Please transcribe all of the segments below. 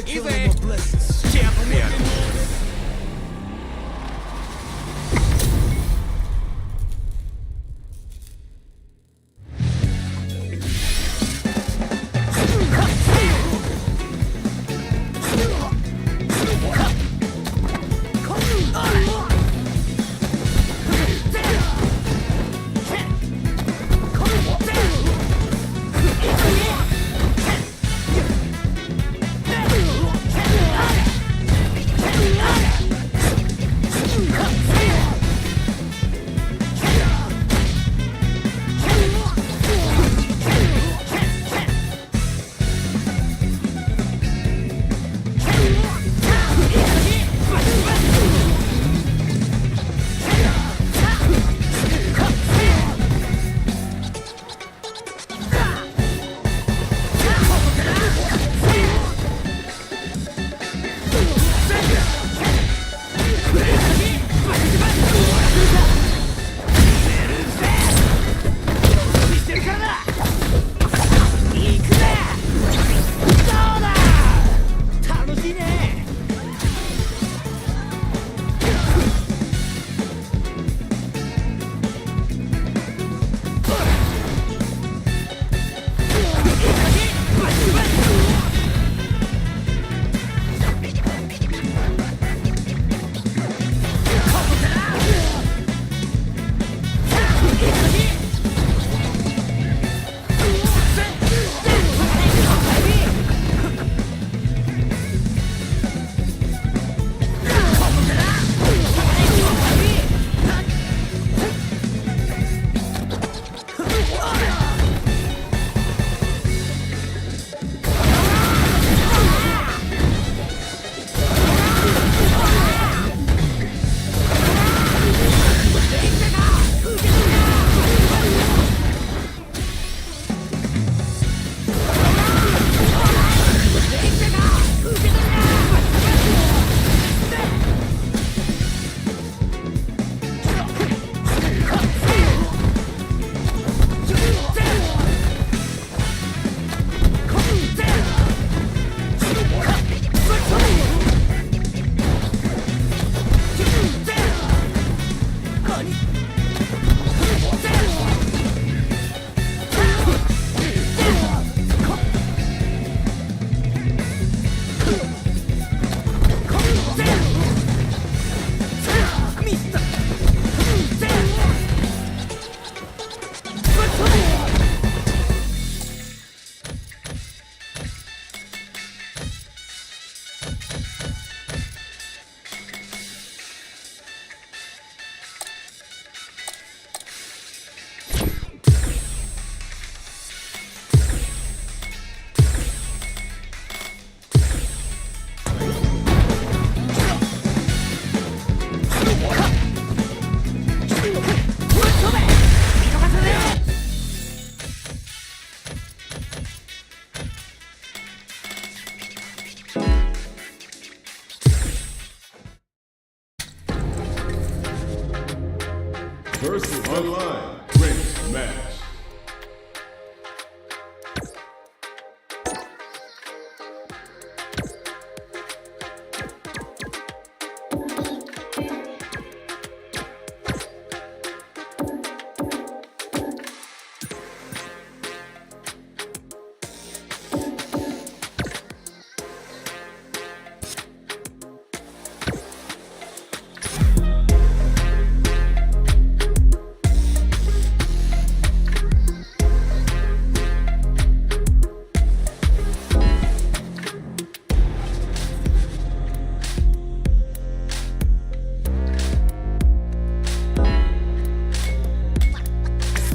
いいぜ。チェアってやる。Versus Online Race Match.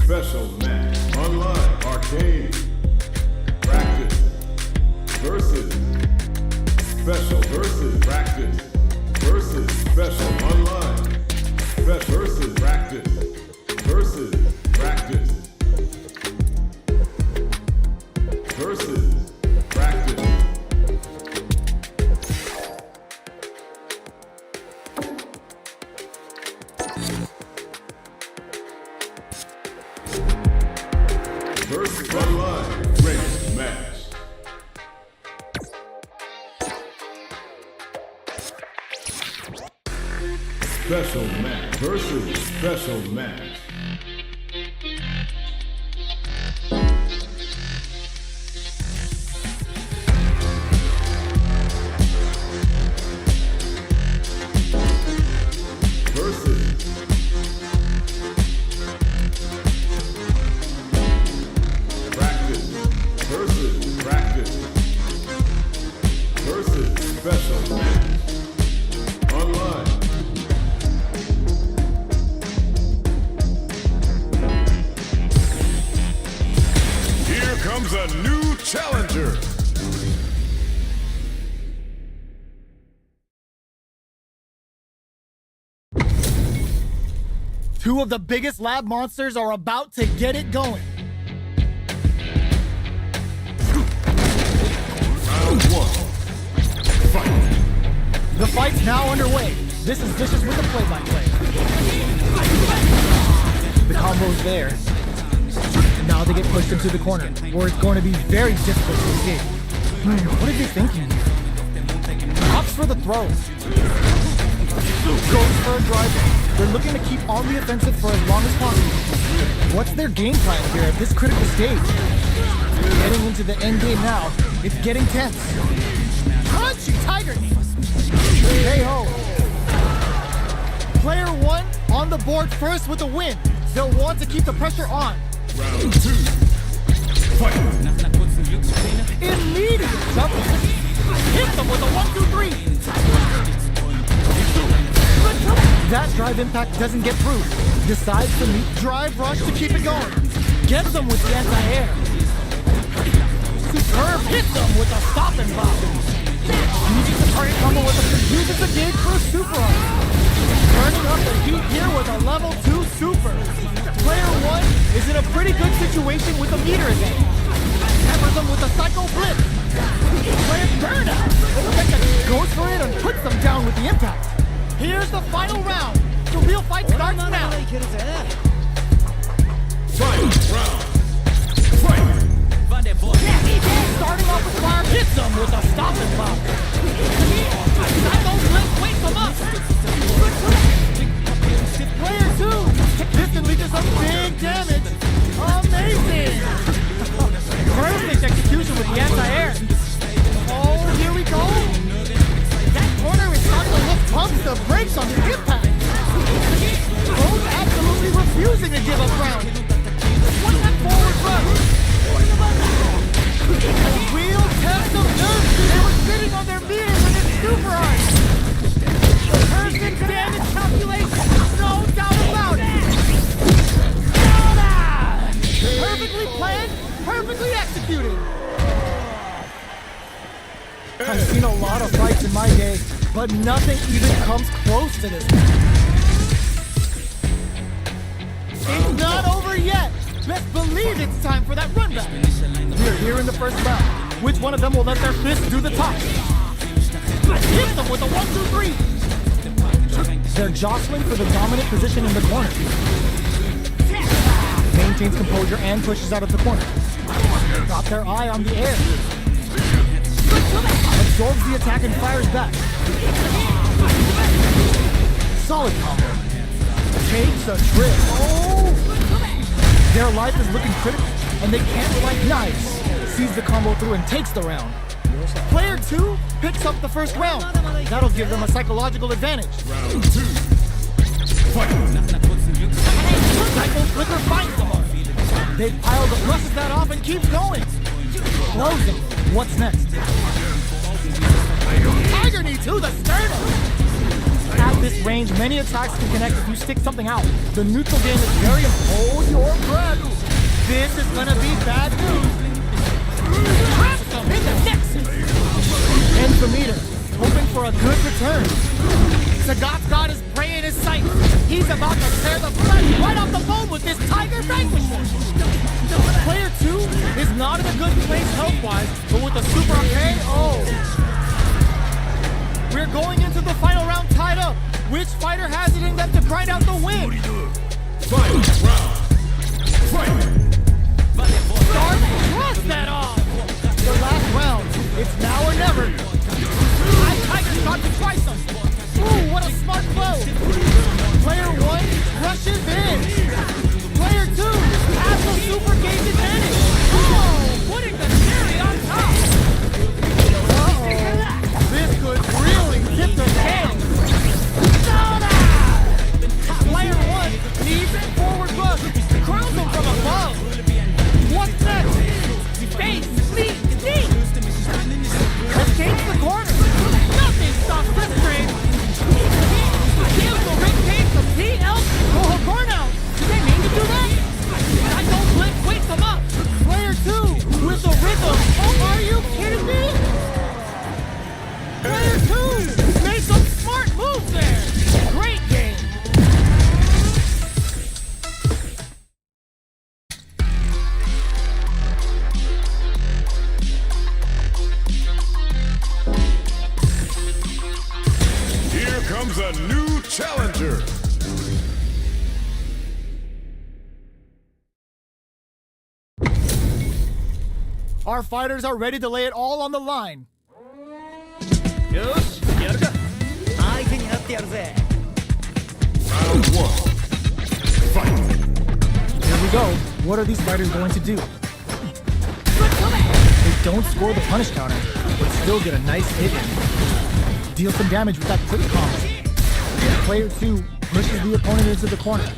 Special match. Online arcade. Practice. Versus. Special versus practice. Versus special online. Versus practice. Versus practice. Versus practice. Versus Online Race Match. special match versus special match. A new challenger. Two of the biggest lab monsters are about to get it going. Round one. Fight. The fight's now underway. This is Dishes with the play-by-play. The combo's there. Now they get pushed into the corner, where it's going to be very difficult to escape. What are they thinking? Opts for the throw. Goes for a drive. They're looking to keep on the offensive for as long as possible. What's their game plan here at this critical stage? Getting into the end game now, it's getting tense. Crunchy Tiger Knee! KO. Player one on the board first with a win. They'll want to keep the pressure on. Round two. Fight. Immediate jump. Hit them with a 1-2-3. That drive impact doesn't get through. Decides to meet drive rush to keep it going. Gets them with the anti-air. Superb hits them with a stop and block. Uses the target combo with a uses the gauge for a super arm. Turning up the heat here with a level 2 super. Player one is in a pretty good situation with a meter again. Peppers them with a psycho blitz. Player burnout. Goes for it and puts them down with the impact. Here's the final round. The real fight starts now. Final round. Fight. Starting off with fire, hits them with a stop and block. Psycho blitz wakes them up. Player two. This can lead to some big damage. Amazing! Perfect execution with the anti-air. Oh, here we go. That corner is starting to lift pumps the brakes on the impact. Both absolutely refusing to give up ground. What's that forward run? A real test of nerves. They were sitting on their meters and it's super hard. Perfect damage calculation. No doubt about it. Perfectly planned, perfectly executed. I've seen a lot of fights in my day, but nothing even comes close to this. It's not over yet. Best believe it's time for that run back. We're here in the first round. Which one of them will let their fist do the top? Hit them with a 1-2-3. They're jostling for the dominant position in the corner. Maintains composure and pushes out of the corner. Got their eye on the air. Absorbs the attack and fires back. Solid combo. Takes a trip. Oh! Their life is looking critical, and they can't rely. Nice. Sees the combo through and takes the round. Player two picks up the first round. That'll give them a psychological advantage. Round two. Fight. Psycho Flicker finds them. They've piled up, brushes that off, and keeps going. Closing. What's next? Tiger knee to the sternum. At this range, many attacks can connect if you stick something out. The neutral game is very important. Hold your breath. This is gonna be bad news. Traps them in the nexus. Ends the meter, hoping for a good return. Sagat's got his prey in his sight. He's about to tear the flesh right off the bone with this Tiger Vanquisher. Player two is not in a good place health-wise, but with a super KO. We're going into the final round tied up. Which fighter has it in them to grind out the win? Final round. Fight. Start, cross that off. The last round. It's now or never. Tiger's got to try some. Ooh, what a smart blow. Player 2 made some smart moves there. Great game. Here comes a new challenger. Our fighters are ready to lay it all on the line. よしやるか相手になってやるぜ Round 1. Fight. Here we go. What are these fighters going to do? They don't score the punish counter, but still get a nice hit in. Deal some damage with that quick combo. Player 2 pushes the opponent into the corner.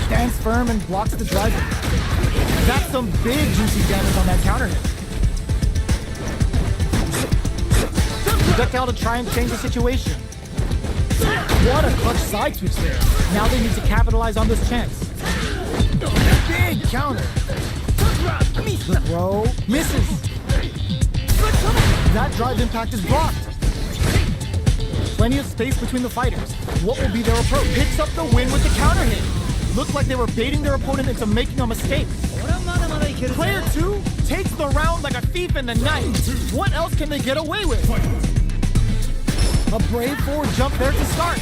Stands firm and blocks the driver. That's some big juicy damage on that counter hit. Projectile to try and change the situation. What a clutch side switch there. Now they need to capitalize on this chance. Big counter. The throw misses. That drive impact is blocked. Plenty of space between the fighters. What will be their approach? Picks up the win with the counter hit. Looked like they were baiting their opponent into making a mistake. Player 2 takes the round like a thief in the night. What else can they get away with? A brave forward jump there to start.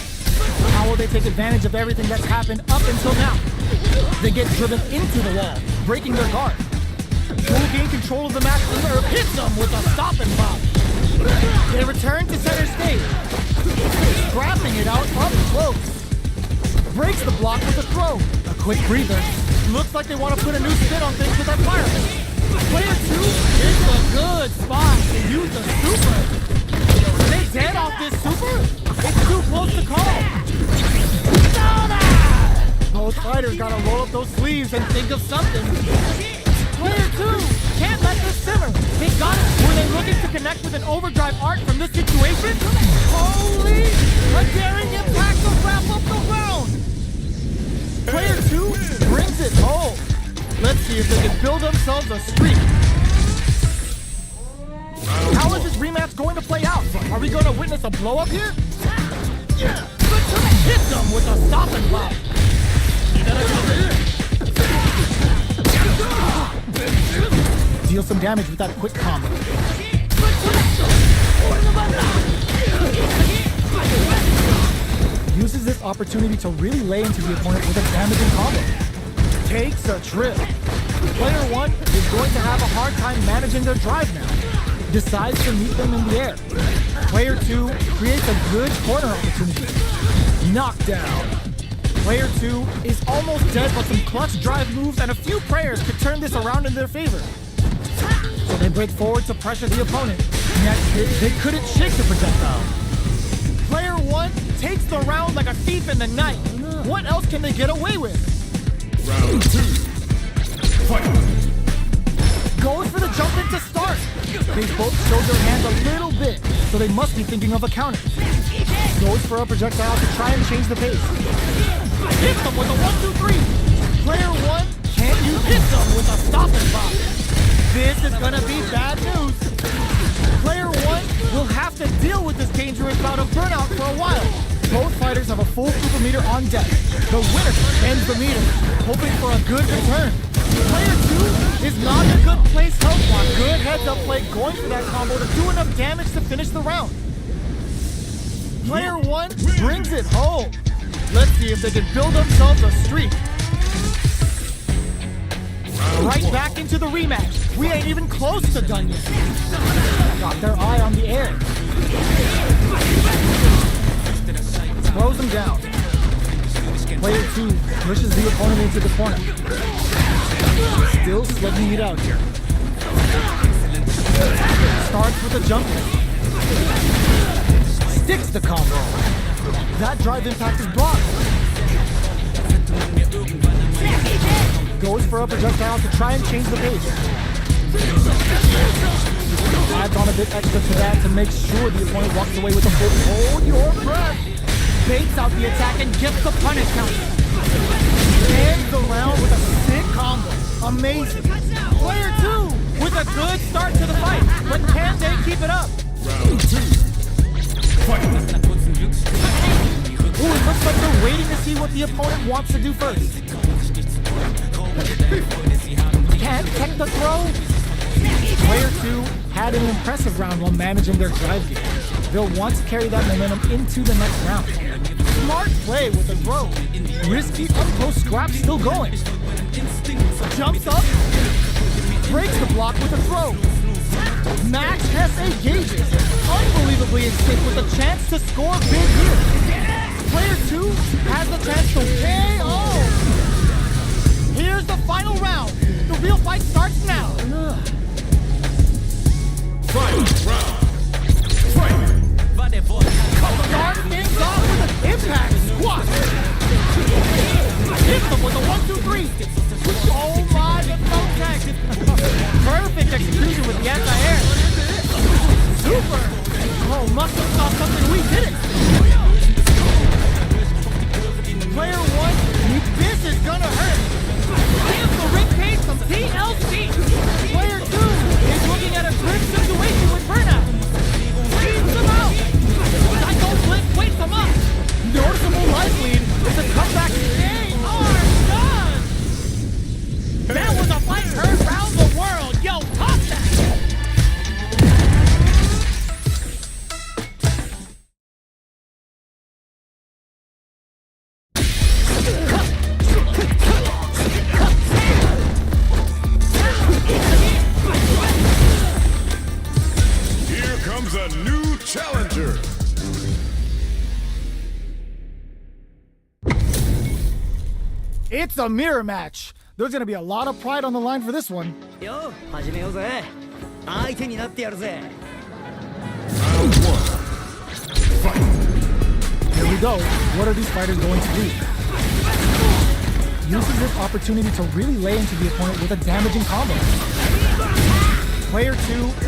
How will they take advantage of everything that's happened up until now? They get driven into the wall, breaking their guard. Will gain control of the match or hits them with a stop and pop. They return to center stage, scrapping it out up close. Breaks the block with a throw. A quick breather. Looks like they want to put a new spin on things with that fire. Player 2 is a good spot to use the super. Are they dead off this super? It's too close to call. Both fighters gotta roll up those sleeves and think of something. Player 2 can't let this simmer. They got it. Were they looking to connect with an overdrive art from this situation? Holy! A daring impact to wrap up the round! Player 2 brings it home. Let's see if they can build themselves a streak. How is this rematch going to play out? Are we going to witness a blow up here? Hit them with a stop and block. Deal some damage with that quick combo. Uses this opportunity to really lay into the opponent with a damaging combo. Takes a trip. Player 1 is going to have a hard time managing their drive now. Decides to meet them in the air. Player 2 creates a good corner opportunity. Knockdown. Player 2 is almost dead, but some clutch drive moves and a few prayers could turn this around in their favor. So they break forward to pressure the opponent. Next hit, they couldn't shake the projectile. Player 1 takes the round like a thief in the night. What else can they get away with? Round 2. Fight. Goes for the jump in to start. They both showed their hands a little bit, so they must be thinking of a counter. Goes for a projectile to try and change the pace. Hits them with a 1-2-3. Player 1 can't use hit them with a stop and pop. This is gonna be bad news. Player 1 will have to deal with this dangerous bout of burnout for a while. Both fighters have a full super meter on deck. The winner ends the meter, hoping for a good return. Player 2 is not in a good place health-wise. Good heads-up play going for that combo to do enough damage to finish the round. Player 1 brings it home. Let's see if they can build themselves a streak. Right back into the rematch. We ain't even close to done yet. Got their eye on the air. Throws him down. Player 2 pushes the opponent into the corner. Still slugging it out here. Starts with a jump kick. Sticks the combo. That drive impact is blocked. Goes for a projectile to try and change the pace. Adds on a bit extra to that to make sure the opponent walks away with a full hold your breath. Baits out the attack and gets the punish count. Ends the round with a sick combo. Amazing. Player 2 with a good start to the fight, but can't the opponent wants to do first. Can't tech the throw. Player 2 had an impressive round while managing their drive gear. They'll want to carry that momentum into the next round. Smart play with the throw. Risky up-close scrap still going. Jumps up. Breaks the block with a throw. Max SA gauges. Unbelievably in sync with a chance to score big here. Player 2 has the chance to KO. Here's the final round. The real fight starts now. Final round. Fight! Starts things off with an impact squat. Hits them with a 1-2-3. Oh my, the throw tag. Perfect execution with the anti-air. Super. Oh, must have saw something we didn't. Player 1, this is gonna hurt. Give the ring page some TLC. Player 2 is looking at a grim situation with burnout. Feeds them out. Psycho Blitz wakes them up. Noticeable life lead is a comeback. They are done. That was a fight heard round the world. Yo, top that. Here comes a new challenger. It's a mirror match. There's gonna be a lot of pride on the line for this one. よ始めようぜ相手になってやるぜ Round 1. Fight! Here we go. What are these fighters going to do? Uses this opportunity to really lay into the opponent with a damaging combo. Player 2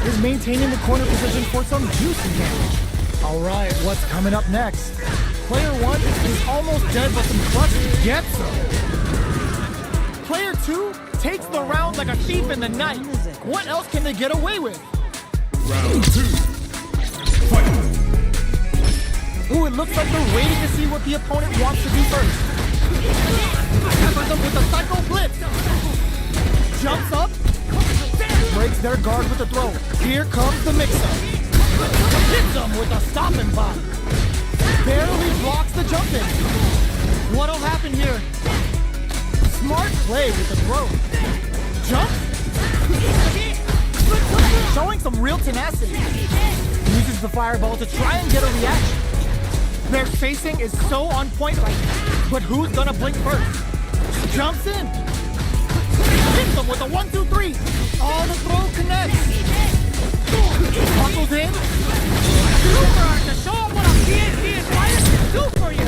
is maintaining the corner position for some juicy damage. Alright, what's coming up next? Player 1 is almost dead, but some clutch gets him. Player 2 takes the round like a thief in the night. What else can they get away with? Round 2. Fight! Ooh, it looks like they're waiting to see what the opponent wants to do first. Peppers them with a Psycho Blitz. Jumps up. Breaks their guard with a throw. Here comes the mix-up. Hits them with a stopping block. Barely blocks the jump in. What'll happen here? Smart play with the throw. Jump. Showing some real tenacity. Uses the fireball to try and get a reaction. Their spacing is so on point right now. But who's gonna blink first? Jumps in. Hits them with a 1-2-3. Oh, the throw connects. Buckles in. Super to show them what a PhD is fighter can do for you.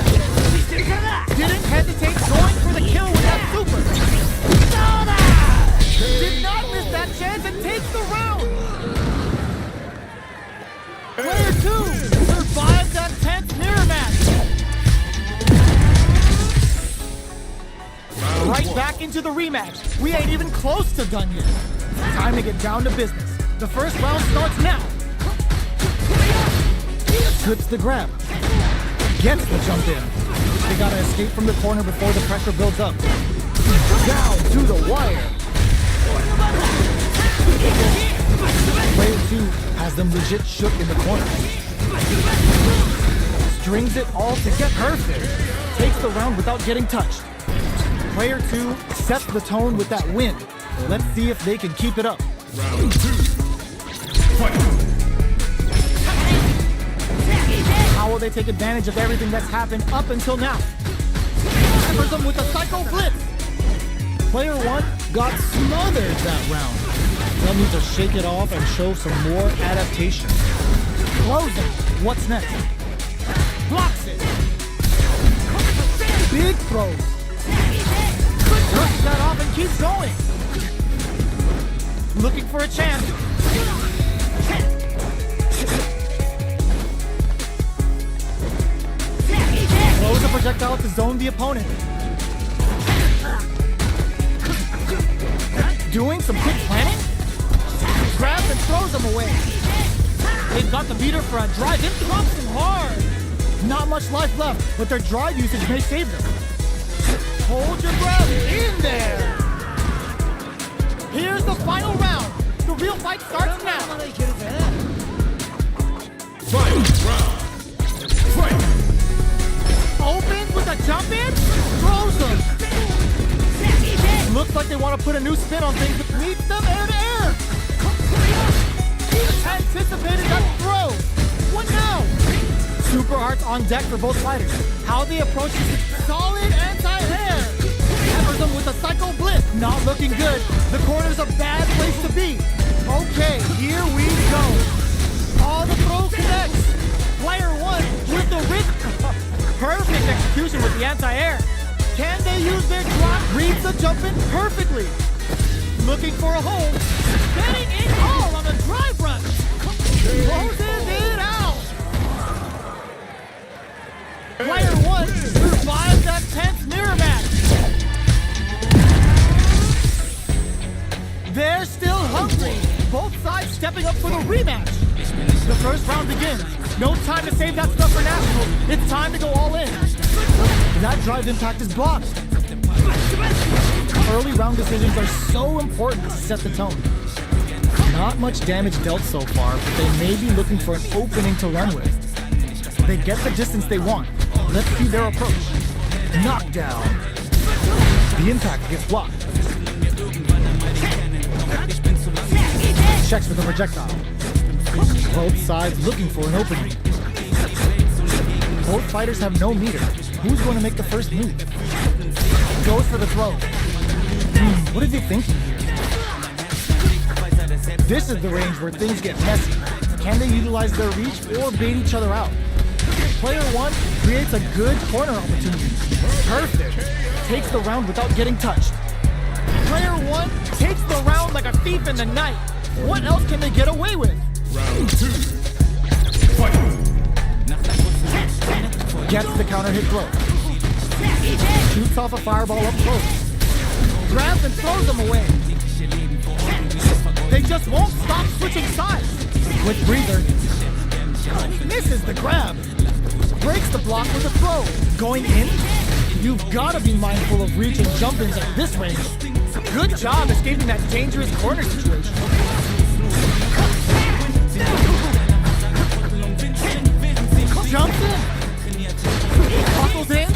Didn't hesitate going for the kill with that super. Did not miss that chance and takes the round. Player 2 survives that tense mirror match. Right back into the rematch. We ain't even close to done yet. Time to get down to business. The first round starts now. Slips the grab. Gets the jump in. They gotta escape from the corner before the pressure builds up. Down to the wire. Player 2 has them legit shook in the corner. Strings it all to get perfect. Takes the round without getting touched. Player 2 sets the tone with that win. Let's see if they can keep it up. Round 2. Fight! How will they take advantage of everything that's happened up until now? Peppers them with a Psycho Blitz. Player 1 got smothered that round. They'll need to shake it off and show some more adaptation. Closing. What's next? Blocks it. Big throws. Brushes that off and keeps going. Looking for a chance. Throws a projectile to zone the opponent. Doing some quick planning? Grabs and throws them away. They've got the beater for a drive. It drops them hard. Not much life left, but their drive usage may save them. Hold your breath in there. Here's the final round. The real fight starts now. Final round. Fight. Opens with a jump in, throws them. Looks like they want to put a new spin on things, but meets them air to air. Anticipated that throw. What now? Super hearts on deck for both fighters. How they approach this solid anti-air. Hammers them with a psycho blitz. Not looking good. The corner's a bad place to be. Okay, here we go. All the throw connects. Player one with the wrist. Perfect execution with the anti-air. Can they use their drop? Reads the jump in perfectly. Looking for a hole. Getting it all on the drive run. Closes it out. Player one survives that tense mirror match. They're still hungry. Both sides stepping up for the rematch. The first round begins. No time to save that stuff for nationals. It's time to go all in. That drive impact is blocked. Early round decisions are so important to set the tone. Not much damage dealt so far, but they may be looking for an opening to run with. They get the distance they want. Let's see their approach. Knockdown. The impact gets blocked. Checks with a projectile. Both sides looking for an opening. Both fighters have no meter. Who's going to make the first move? Goes for the throw. What are they thinking here? This is the range where things get messy. Can they utilize their reach or bait each other out? Player one creates a good corner opportunity. Perfect. Takes the round without getting touched. Player one takes the round like a thief in the night. What else can they get away with? Round two. Fight. Gets the counter hit throw. Shoots off a fireball up close. Grabs and throws them away. They just won't stop switching sides. With breather. Misses the grab. Breaks the block with a throw. Going in? You've got to be mindful of reach and jump-ins at this range. Good job escaping that dangerous corner situation. Jumps in. Buckles in.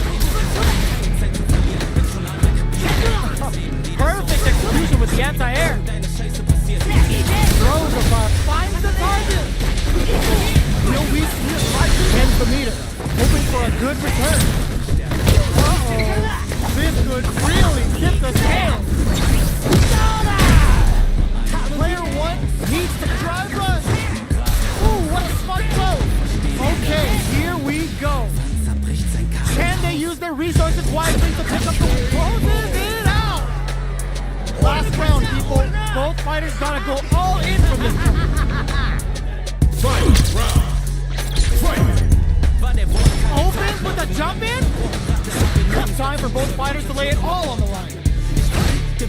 Perfect execution with the anti-air. Throws the bar, finds the target. Ends the meter, hoping for a good return. Uh-oh, this could really tip the scale. Player one needs to drive run. Ooh, what a smart throw. Okay, here we go. Can they use their resources wisely to pick up the closes it out? Last round, people. Both fighters gotta go all in from this point. Final round. Fight. Opens with a jump in. Time for both fighters to lay it all on the line.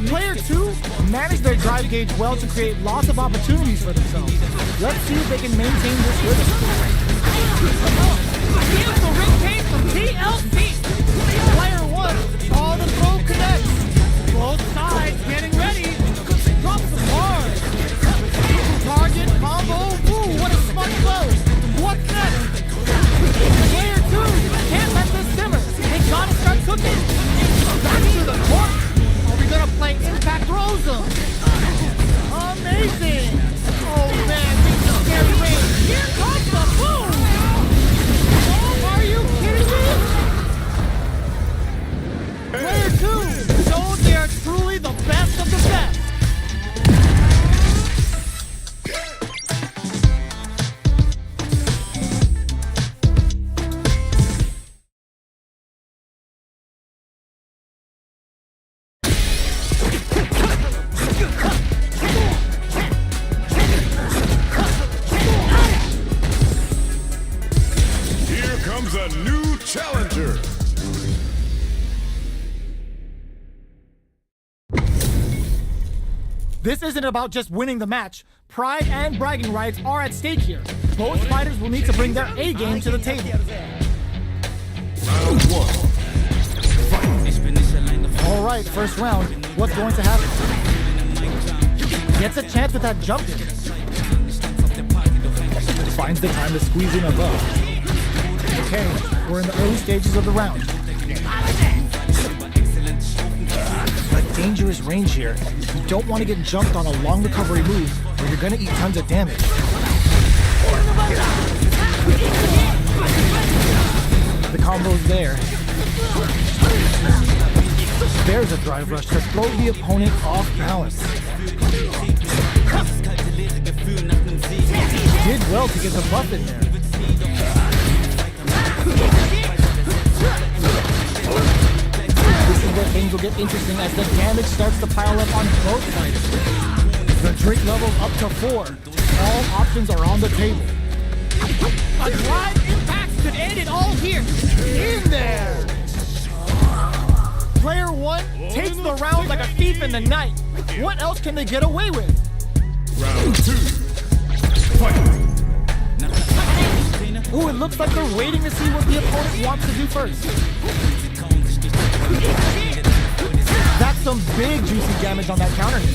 Player two managed their drive gauge well to create lots of opportunities for themselves. Let's see if they can maintain this rhythm. Here's the ring came from TLC. Player one, all the throw connects. Both sides getting ready. Drop some hard. Target combo. Ooh, what a smart throw. What's next? Player two can't let this simmer. They gotta start cooking. Back to the court. Are we gonna play impact throws them? Amazing. Oh man, this is scary range. Here comes the boom. Oh, are you kidding me? Player two shows they are truly the best of the best. Comes a new challenger. This isn't about just winning the match. Pride and bragging rights are at stake here. Both fighters will need to bring their A game to the table. Round one. Fight. All right, first round. What's going to happen? Gets a chance with that jump in. Finds the time to squeeze in above. Okay, we're in the early stages of the round. A dangerous range here. You don't want to get jumped on a long recovery move or you're going to eat tons of damage. The combo's there. There's a drive rush to throw the opponent off balance. Did well to get the buff in there. This is where things will get interesting as the damage starts to pile up on both fighters. The drink level's up to 4. All options are on the table. A drive impact could end it all here. In there! Player 1 takes the round like a thief in the night. What else can they get away with? Round 2. Fight. Ooh, it looks like they're waiting to see what the opponent wants to do first. That's some big juicy damage on that counter hit.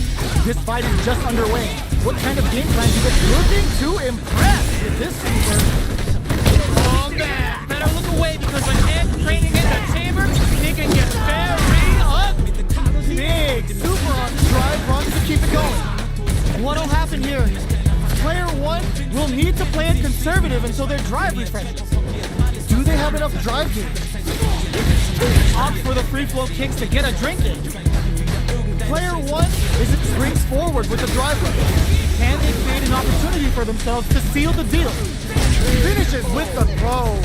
This fight is just underway. What kind of game plan do you get looking to impress with this super? Oh man, better look away because when Ed's training in the chamber, he can get very ugly. Big super on drive runs to keep it going. What'll happen here? Player 1 will need to play it conservative until their drive refreshes. Do they have enough drive games? Opt for the free flow kicks to get a drink in. Player 1 springs forward with the drive rush. Can they create an opportunity for themselves to seal the deal? Finishes with the throw.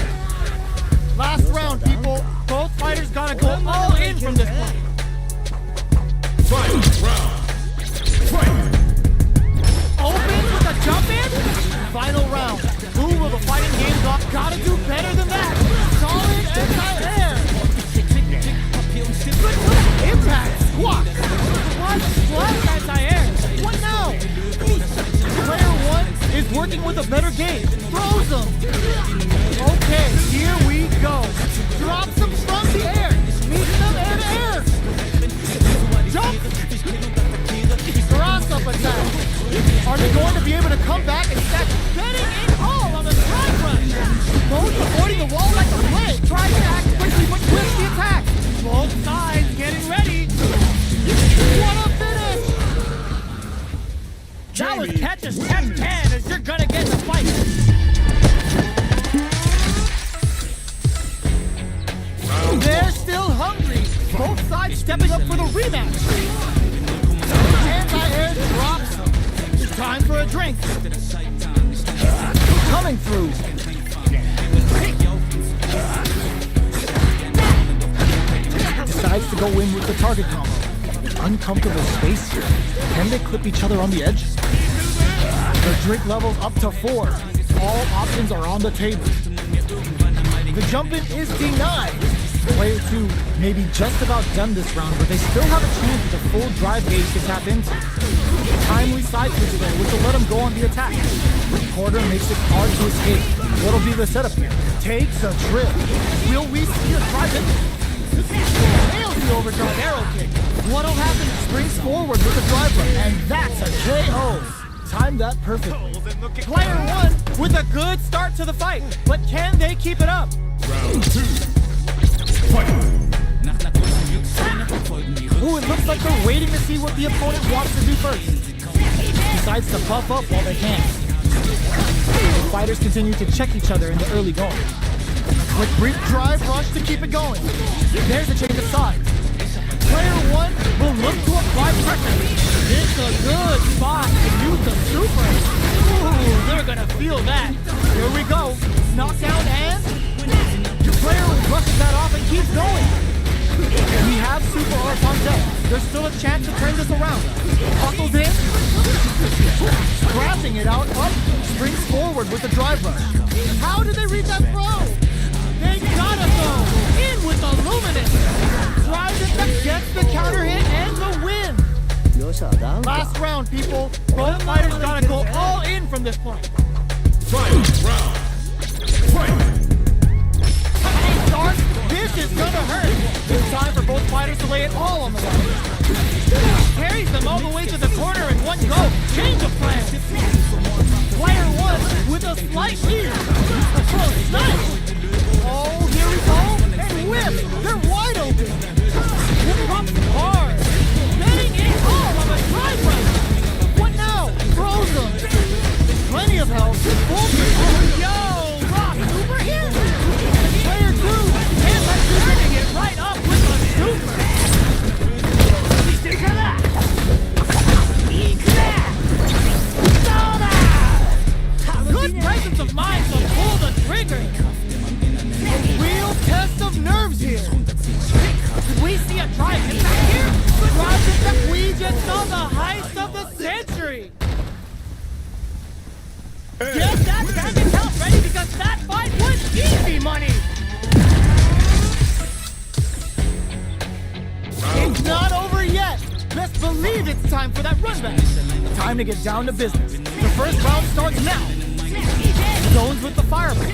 Last round, people. Both fighters gotta go all in from this point. Final round. Fight. Open with a jump in? Final round. Who will the fighting games off? Gotta do better than that. Solid anti-air. Impact squat. What anti-air? What now? Player 1 is working with a better game. Throws them. Okay, here we go. Drops them from the air. Meets them in air. Jump. Cross up attack. Are they going to be able to come back and stack Betting it all on the drive run. both avoiding the wall like a plague? Try to act quickly but with the attack. Both sides getting ready. What a finish! That was catch as catch can as you're gonna get the fight. They're still hungry. Both sides stepping up for the rematch. Anti-air drops them. Time for a drink. Coming through. Decides to go in with the target combo. Uncomfortable space here. Can they clip each other on the edge? The drink level's up to 4. All options are on the table. The jump in is denied. Player 2 may be just about done this round, but they still have a chance with a full drive gauge to tap into. Timely side switch there, which will let him go on the attack. Recorder makes it hard to escape. What'll be the setup here? Takes a trip. Will we see a drive in? Nails the overdrive arrow kick. What'll happen? Springs forward with a drive run, and that's a KO. Timed that perfectly. Player 1 with a good start to the fight, but can they keep it up? Round 2. Fight. Ooh, it looks like they're waiting to see what the opponent wants to do first. Decides to buff up while they can. The fighters continue to check each other in the early going. Quick brief drive rush to keep it going. There's a change of sides. Player 1 will look to apply pressure. This is a good spot to use the super. Ooh, they're gonna feel that. Here we go. Knockdown and player brushes that off and keeps going. We have super arc on deck. There's still a chance to turn this around. Buckles in. Scratching it out up. Springs forward with the drive rush. How did they read that throw? They gotta go in with the luminous. Drives it that gets the counter hit and the win. Last round, people. Both fighters gotta go all in from this point. Final round. Fight. Start. This is gonna hurt. It's time for both fighters to lay it all on the line. Carries them all the way to the corner in one go. Change of plan. Player one with a slight lead. Oh, nice. Oh, here we go. And whip. They're wide open. Pumps hard. Getting it all on a drive run. What now? Throws them. Plenty of health. Yo, Rock, super here. Player two. And let's turning it right up with a super. Good presence of mind to pull the trigger. A real test of nerves here. Did we see a drive hit back here? Drive hit that We just saw the heist of the century. Get that bank account ready because that fight was easy money. It's not over yet. Best believe it's time for that run back. Time to get down to business. The first round starts now. Zones with the fireball.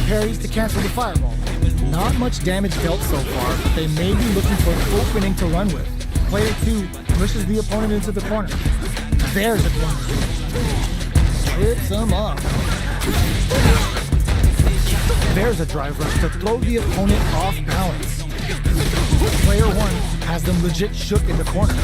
Parries to cancel the fireball. Not much damage dealt so far, but they may be looking for an opening to run with. Player two pushes the opponent into the corner. There's a corner. Hits him up. There's a drive rush to throw the opponent off balance. Player one has them legit shook in the corner.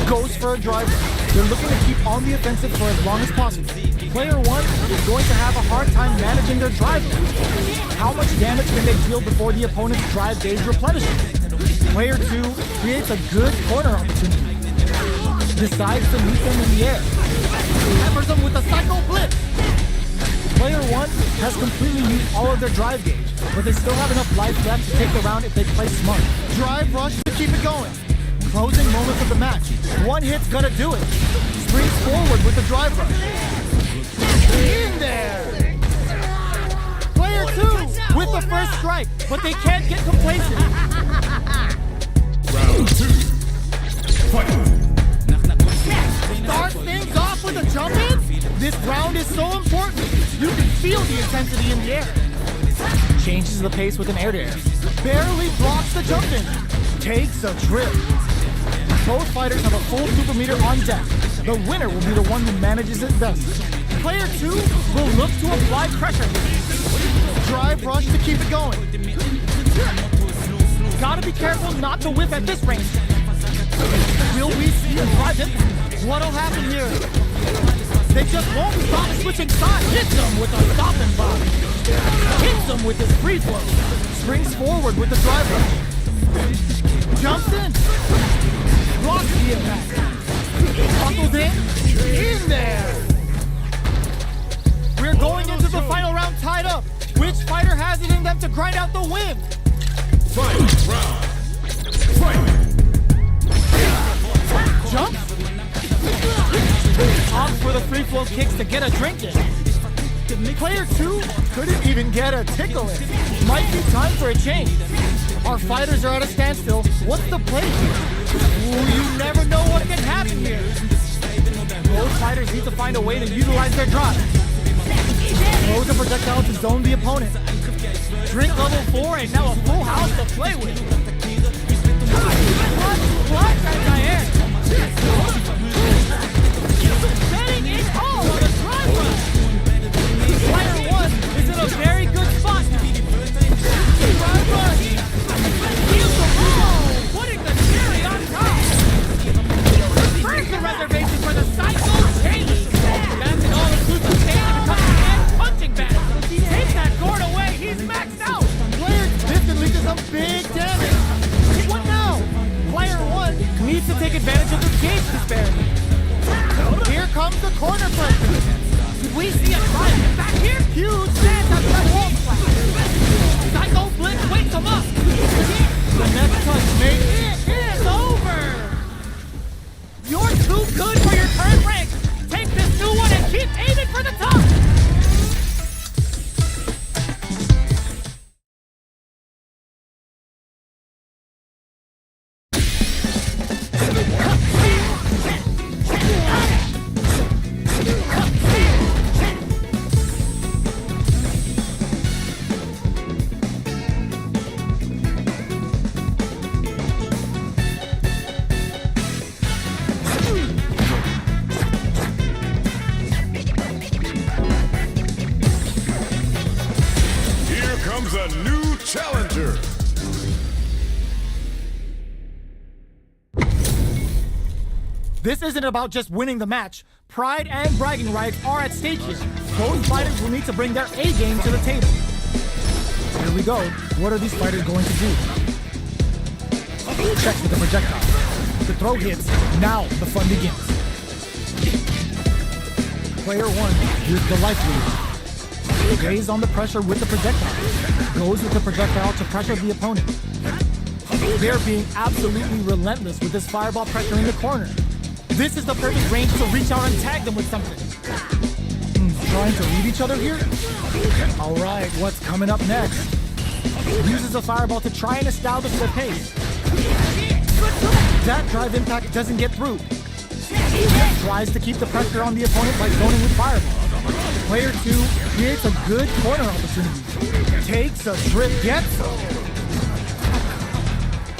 Goes for a drive rush. They're looking to keep on the offensive for as long as possible. Player one is going to have a hard time managing their drive rush. How much damage can they deal before the opponent's drive gauge replenishes? Player two creates a good corner opportunity. Decides to meet them in the air. Hammers them with a psycho blitz. Player one has completely used all of their drive gauge, but they still have enough life left to take the round if they play smart. Drive rush to keep it going. Closing moments of the match. One hit's gonna do it. Springs forward with the drive rush. In there! Player two with the first strike, but they can't get complacent. Round two. Fight. Start things off with a jump in? This round is so important. You can feel the intensity in the air. Changes the pace with an air-to-air. Barely blocks the jump in. Takes a trip. Both fighters have a full super meter on deck. The winner will be the one who manages it best. Player two will look to apply pressure. Drive rush to keep it going. Gotta be careful not to whip at this range. Will we see a drive hit? What'll happen here? They just won't stop switching sides. Hits them with a stop and bomb. Hits them with his free flow. Springs forward with the drive rush. Jumps in. Blocks the impact. Buckles in there. We're going into the final round tied up. Which fighter has it in them to grind out the win? Final round. Fight. Jump. Opts for the free flow kicks to get a drink in. Player two couldn't even get a tickle in. Might be time for a change. Our fighters are at a standstill. What's the play here? Ooh, you never know what can happen here. Both fighters need to find a way to utilize their drive. Throws a projectile to zone the opponent. Drink level 4 and now a full house to play with. What? Anti-air. Betting it all on the drive run. Player one is in a very good spot now. Drive run. Here's the ball. Putting the cherry on top. First the reservation for the cycle changes. That's an all-inclusive stage becoming and punching back. Take that gourd away. He's maxed out. Player instantly does some big damage. What now? Player one needs to take advantage of the gauge disparity. Here comes the corner pressure. Did we see a drive hit back here? Huge chance at that wall slap. Psycho Blitz wakes him up. The next touch may It's over. You're too good for your current rank. Take this new one and keep aiming for the top. This isn't about just winning the match. Pride and bragging rights are at stake here. Both fighters will need to bring their A game to the table. Here we go. What are these fighters going to do? Checks with the projectile. The throw hits. Now the fun begins. Player one, here's the life lead. Stays on the pressure with the projectile. Goes with the projectile to pressure the opponent. They're being absolutely relentless with this fireball pressure in the corner. This is the perfect range to reach out and tag them with something. Trying to read each other here? Alright, what's coming up next? Uses a fireball to try and establish the pace. That drive impact doesn't get through. Tries to keep the pressure on the opponent by zoning with fireball. Player 2 creates a good corner opportunity. Takes a trip, gets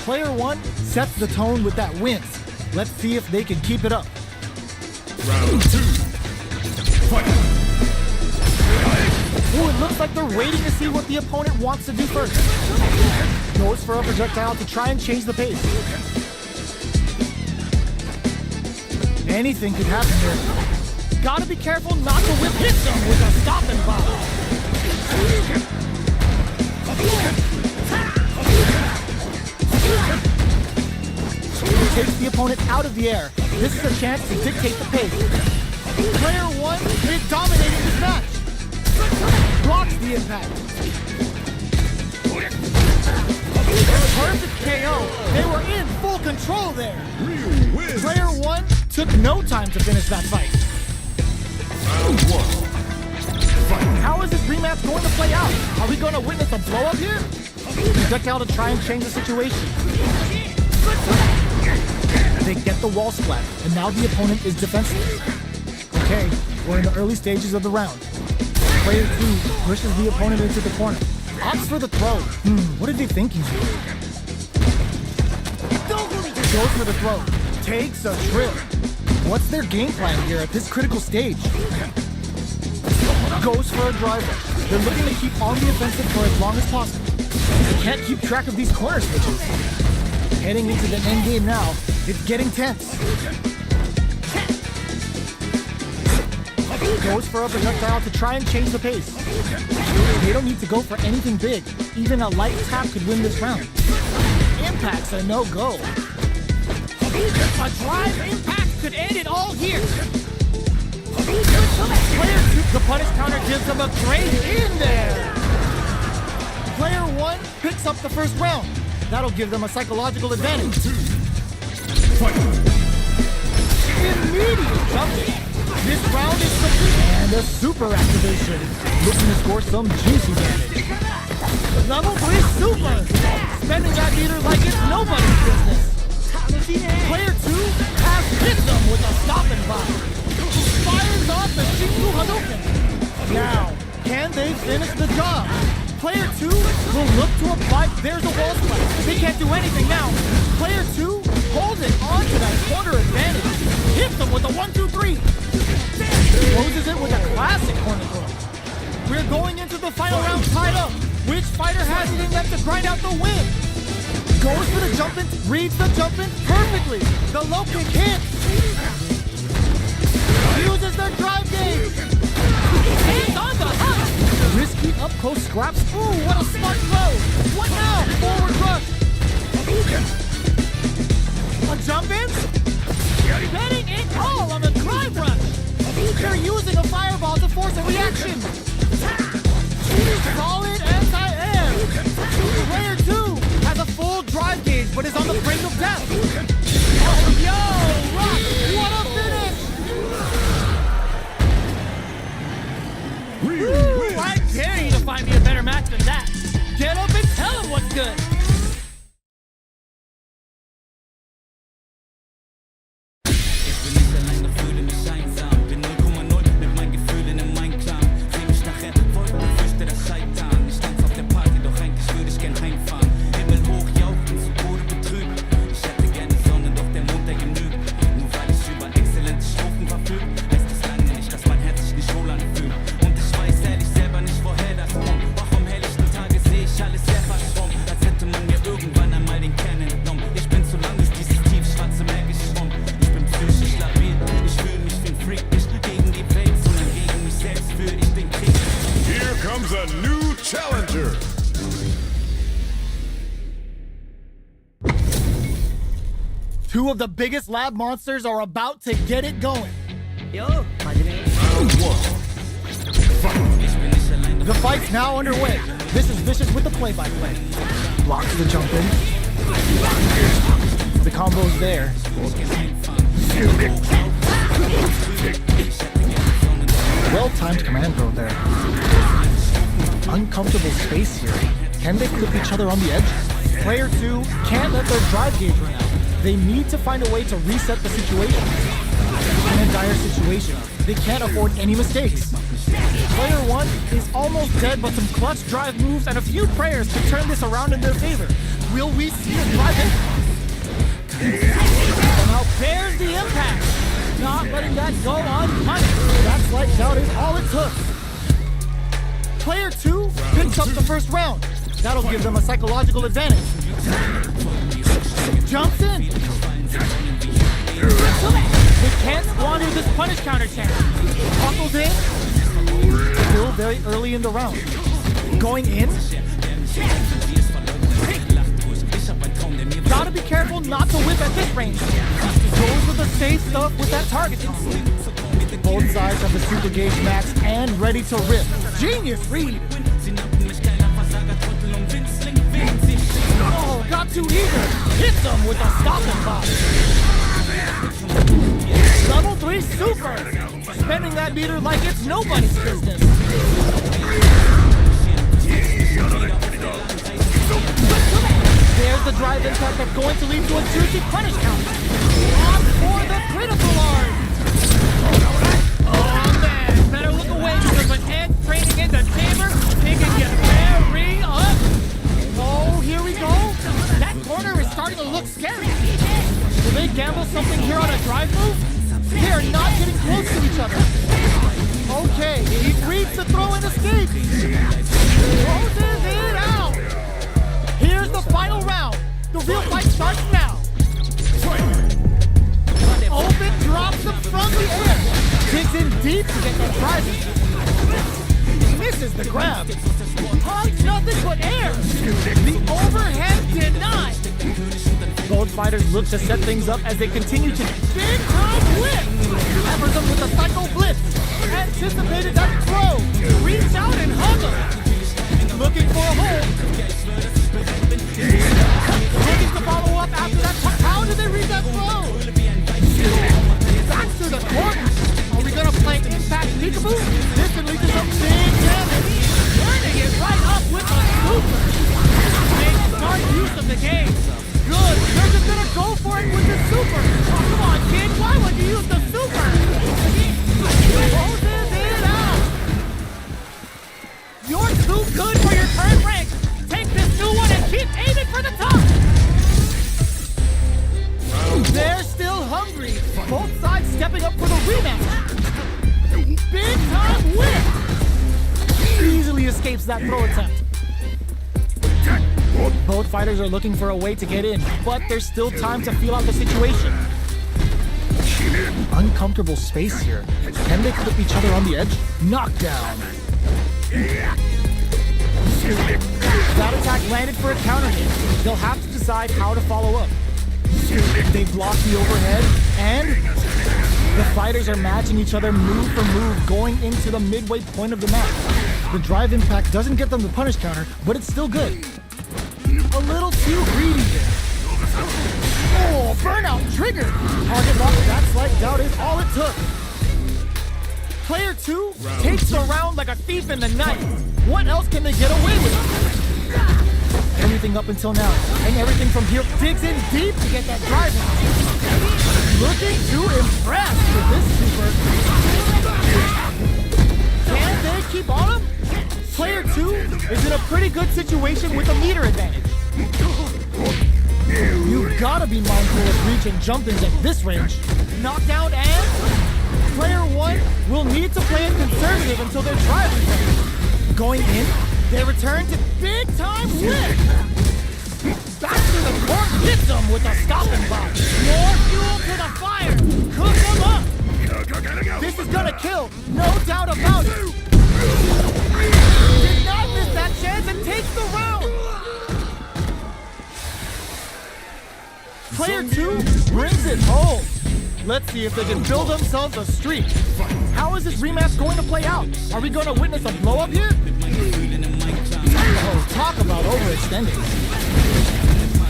Player 1 sets the tone with that wins. Let's see if they can keep it up. Round 2. Fight. Ooh, it looks like they're waiting to see what the opponent wants to do first. Goes for a projectile to try and change the pace. Anything could happen here. Gotta be careful not to whip hit them with a stop and bomb. Takes the opponent out of the air. This is a chance to dictate the pace. Player 1 is dominating this match. Blocks the impact. Perfect KO. They were in full control there. Real win. Player 1 took no time to finish that fight. Round 1. Fight. How is this rematch going to play out? Are we going to witness a blow up here? Projectile to try and change the situation. They get the wall splat, and now the opponent is defenseless. Okay, we're in the early stages of the round. Player 2 pushes the opponent into the corner. Opts for the throw. What are they thinking here? Goes for the throw. Takes a trip. What's their game plan here at this critical stage? Goes for a driver. They're looking to keep on the offensive for as long as possible. They can't keep track of these corner switches. Heading into the end game now, it's getting tense. Goes for a projectile to try and change the pace. They don't need to go for anything big. Even a light tap could win this round. Impact's a no-go. A drive impact could end it all here. Player 2, the punish counter gives them a great in there. Player 1 picks up the first round. That'll give them a psychological advantage. Immediate jumping. This round is complete. And a super activation. Looking to score some juicy damage. Level 3 super. Spending that meter like it's nobody's business. Player 2 has hit them with a stop and bomb. Fires off the Shinku Hadouken. Now, can they finish the job? Player 2 will look to apply. There's a wall splat. They can't do anything now. Player 2 holding on to that corner advantage. Hits them with a 1-2-3. Closes it with a classic corner throw. We're going into the final round tied up. Which fighter has it in them to grind out the win? Goes for the jump in, reads the jump in perfectly. The low kick hits. Uses their drive game. Hands on the hunt. Risky up close scraps. Ooh, what a smart throw. What now? Forward rush. A jump in? Betting it all on the drive rush. They're using a fireball to force a reaction. Solid anti-air. Player 2 has a full drive gauge, but is on the brink of death. Oh, yo, Rock, what a finish! Real win. I dare you to find me a better match than that. Get up and tell him what's good. Two of the biggest lab monsters are about to get it going. Yo, 마지막에. The fight's now underway. This is Vicious with the play-by-play. Blocks the jump in. The combo's there. Well-timed command throw there. Uncomfortable space here. Can they clip each other on the edge? Player 2 can't let their drive gauge run out. They need to find a way to reset the situation. In a dire situation, they can't afford any mistakes. Player 1 is almost dead, but some clutch drive moves and a few prayers can turn this around in their favor. Will we see a drive in? Somehow bears the impact. Not letting that go unpunished. That slight doubt is all it took. Player 2 picks up the first round. That'll give them a psychological advantage. Jumps in. They can't squander this punish counter chance. Buckles in. Still very early in the round. Going in. Gotta be careful not to whip at this range. Goes with the safe stuff with that targeting. Both sides have the super gauge max and ready to rip. Genius read. Oh, got too eager. Hits them with a stopping box. Level 3 super. Spending that meter like it's nobody's business. There's the drive impact that's going to lead to a juicy punish count. On for the critical art. Oh man, better look away because when Ed's training in the chamber, he can get very up. Oh, here we go. That corner is starting to look scary. Will they gamble something here on a drive move? They are not getting close to each other. Okay, he reads the throw and escapes. Closes it out. Here's the final round. The real fight starts now. Open drops him from the air. Digs in deep to get that drive. Misses the grab. Hugs nothing but air. The overhead denied. Both fighters look to set things up as they continue to Big time whip. hammer them with a psycho blitz. Anticipated that throw. Reach out and hug him. Looking for a hole. Looking to follow up after that. How did they read that throw? Back to the corner. Are we gonna play impact peekaboo? This can lead to some big damage. Turning it right up with a super. Make smart use of the game. Good. They're just gonna go for it with the super. Oh, come on, kid. Why would you use the super? Closes it out. You're too good for your current rank. Take this new one and keep aiming for the top. They're still hungry. Both sides stepping up for the rematch. Big time whip. Easily escapes that throw attempt. Both fighters are looking for a way to get in, but there's still time to feel out the situation. Uncomfortable space here. Can they clip each other on the edge? Knockdown. That attack landed for a counter hit. They'll have to decide how to follow up. They block the overhead, and the fighters are matching each other move for move going into the midway point of the match. The drive impact doesn't get them the punish counter, but it's still good. A little too greedy there. Oh, burnout triggered. Target lock, that slight doubt is all it took. Player 2 takes the round like a thief in the night. What else can they get away with? Everything up until now, and everything from here digs in deep to get that drive in. Looking to impress with this super. Can they keep on him? Player 2 is in a pretty good situation with a meter advantage. You've gotta be mindful of reach and jump-ins at this range. Knockdown and player 1 will need to play it conservative until their drive is ready. Going in, they return to big-time whip. Back to the court, hits them with a stopping box. More fuel to the fire. Cook them up. This is gonna kill, no doubt about it. Did not miss that chance and takes the round. Player 2 brings it home. Let's see if they can build themselves a streak. How is this rematch going to play out? Are we going to witness a blow-up here? Oh, talk about overextending.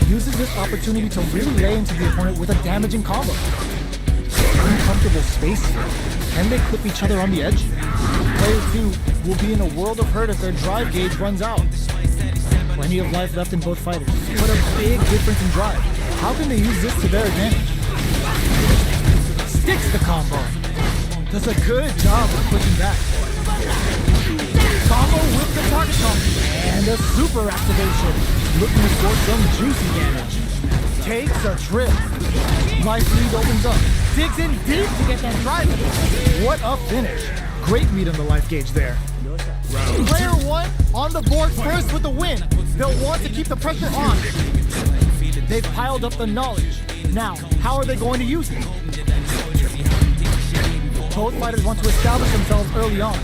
Uses this opportunity to really lay into the opponent with a damaging combo. Uncomfortable space here. Can they clip each other on the edge? Player 2 will be in a world of hurt if their drive gauge runs out. Plenty of life left in both fighters, but a big difference in drive. How can they use this to their advantage? Sticks the combo. Does a good job of pushing back. Combo with the target combo. And a super activation. Looking for some juicy damage. Takes a trip. Life lead opens up. Digs in deep to get that drive. What a finish. Great read on the life gauge there. Player 1 on the board first with the win. They'll want to keep the pressure on. They've piled up the knowledge. Now, how are they going to use it? Both fighters want to establish themselves early on.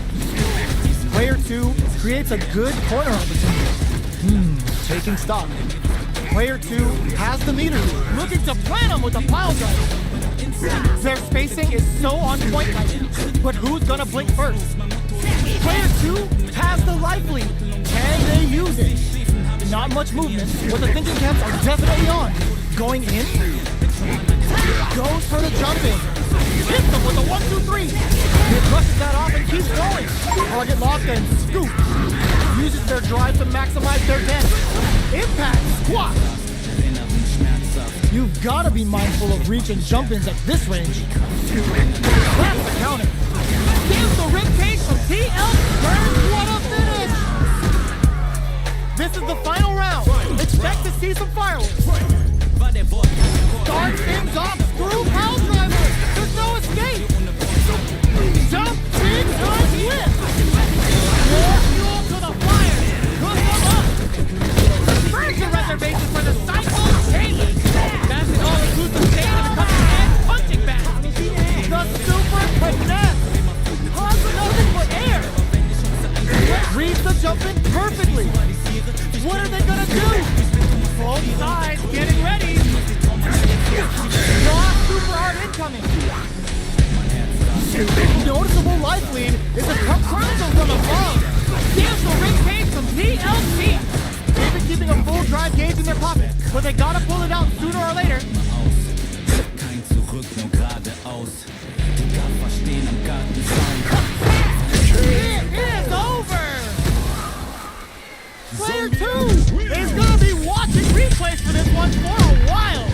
Player 2 creates a good corner opportunity. Taking stock. Player 2 has the meter lead, looking to plant him with a pile driver. Their spacing is so on point right now, but who's gonna blink first? Player 2 has the life lead. Can they use it? Not much movement, but the thinking caps are definitely on. Going in. Goes for the jump in. Hits them with a 1-2-3. It brushes that off and keeps going. Target locked and scoop. Uses their drive to maximize their damage. Impact squat. You've got to be mindful of reach and jump-ins at this range. That's the counter. Gives the ribcage from TL Burns. What a finish! This is the final round. Expect to see some fireworks. Start things off through pile driver. There's no escape. Jump, big time whip. More fuel to the fire. Cook them up. Burns the reservation for the cycle chamber. That's an all-inclusive stage of the coming hand punching back. The super finesse. Cause nothing but air. Reads the jump in perfectly. What are they gonna do? Both sides getting ready. Raw super hard incoming. Noticeable life lead is a chrono from above. Cancel ring cage from TLC. They've been keeping a full drive gauge in their pocket, but they gotta pull it out sooner or later. It is over! Player 2 is gonna be watching replays for this one for a while.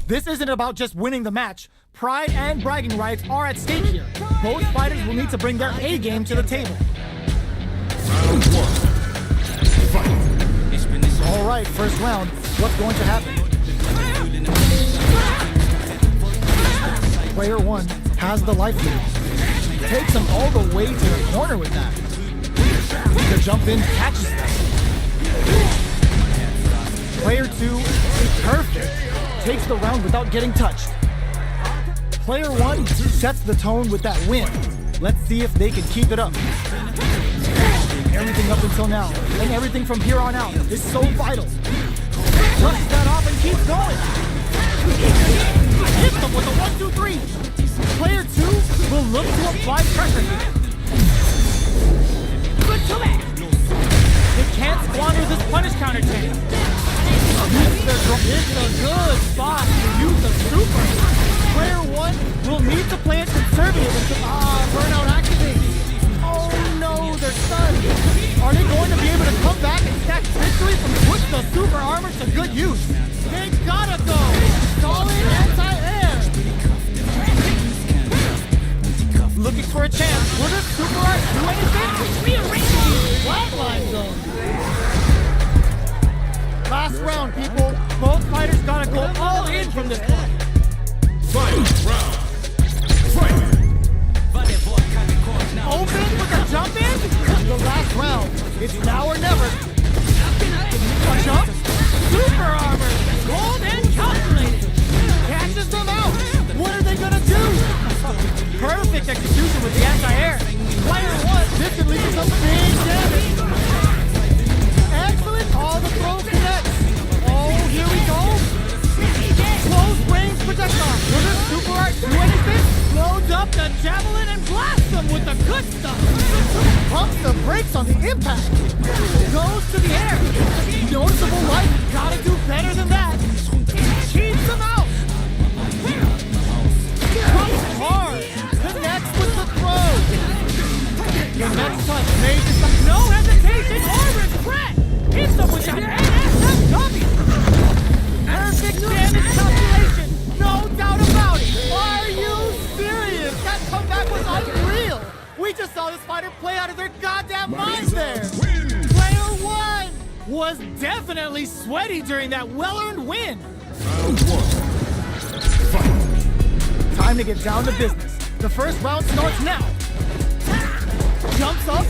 This isn't about just winning the match. Pride and bragging rights are at stake here. Both fighters will need to bring their A game to the table. Round 1. Fight. All right, first round. What's going to happen? Player 1 has the life lead. Takes him all the way to the corner with that. The jump in catches them. Player 2 is perfect. Takes the round without getting touched. Player 1 sets the tone with that win. Let's see if they can keep it up. Everything up until now, and everything from here on out, is so vital. Brushes that off and keeps going. Hits them with a 1-2-3. Player 2 will look to apply pressure here. Good to it. They can't squander this punish counter chain. It's a good spot to use the super. Player 1 will need to play it conservative until burnout activates. Oh no, they're stunned. Are they going to be able to come back and snatch victory from Twitch the perfect execution with the anti-air. Player one, this could lead to some big damage. Excellent, all the throws connect. Oh, here we go. Close range projectile. Will this super art do anything? Loads up the javelin and blasts them with the good stuff. Pumps the brakes on the impact. Goes to the air. Noticeable life. Gotta do better than that. Cheats them out. Comes hard. Connects with the throw. The next touch major. No hesitation or regret. Hits them with that NSF dummy. Perfect damage calculation. No doubt about it. Are you serious? That comeback was unreal. We just saw this fighter play out of their goddamn minds there. Player one Was definitely sweaty during that well-earned win. Round one. Fight. Time to get down to business. The first round starts now. Jumps up.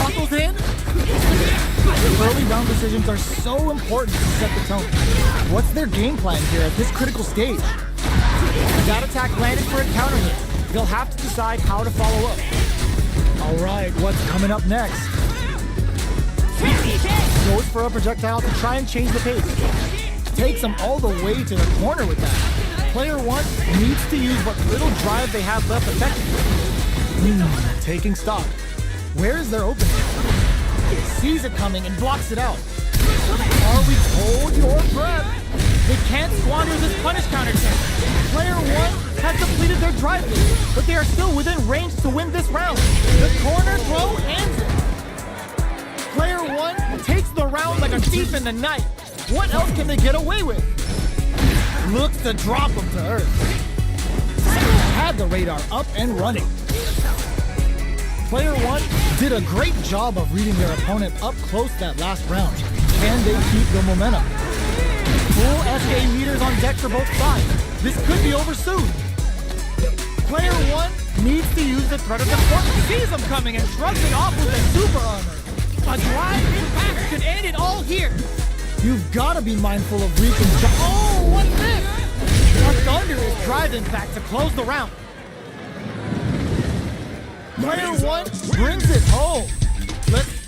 Buckles in. Early round decisions are so important to set the tone. What's their game plan here at this critical stage? That attack landed for a counter hit. They'll have to decide how to follow up. All right, what's coming up next? Goes for a projectile to try and change the pace. Takes them all the way to the corner with that. Player one needs to use what little drive they have left effectively. Taking stock. Where is their opening? Sees it coming and blocks it out. Are we hold your breath? They can't squander this punish counter check. Player one has depleted their drive lead, but they are still within range to win this round. The corner throw ends it. Player one takes the round like a thief in the night. What else can they get away with? Looks to drop them to earth. Had the radar up and running. Player one did a great job of reading their opponent up close that last round. Can they keep the momentum? Full SK meters on deck for both sides. This could be over soon. Player one needs to use the threat of the corner. Sees them coming and shrugs it off with a super armor. A drive impact could end it all here. You've got to be mindful of reach and oh, what's this? A thunderous drive impact to close the round. Player one brings it home. Let's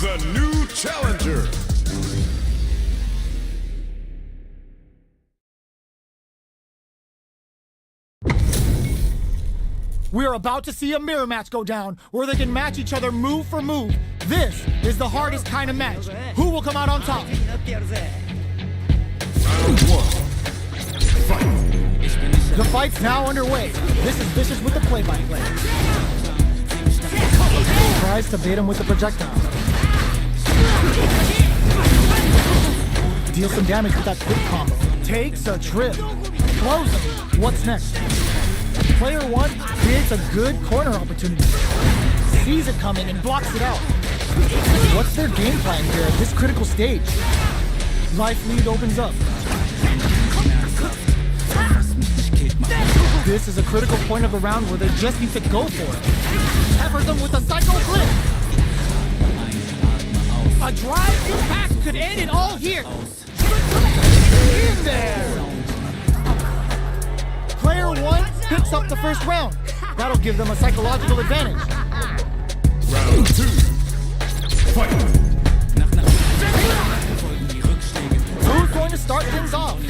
A new challenger. We're about to see a mirror match go down, where they can match each other move for move. This is the hardest kind of match. Who will come out on top? Round one. Fight. The fight's now underway. This is Vicious with the play-by-play. Tries to bait him with the projectile. Deals some damage with that quick combo. Takes a trip. Close him. What's next? Player one creates a good corner opportunity. Sees it coming and blocks it out. What's their game plan here at this critical stage? Life lead opens up. This is a critical point of the round where they just need to go for it. Peppers them with a psycho clip. A drive impact could end it all here. In there! Player one picks up the first round. That'll give them a psychological advantage. Round two. Fight. Who's going to start things off?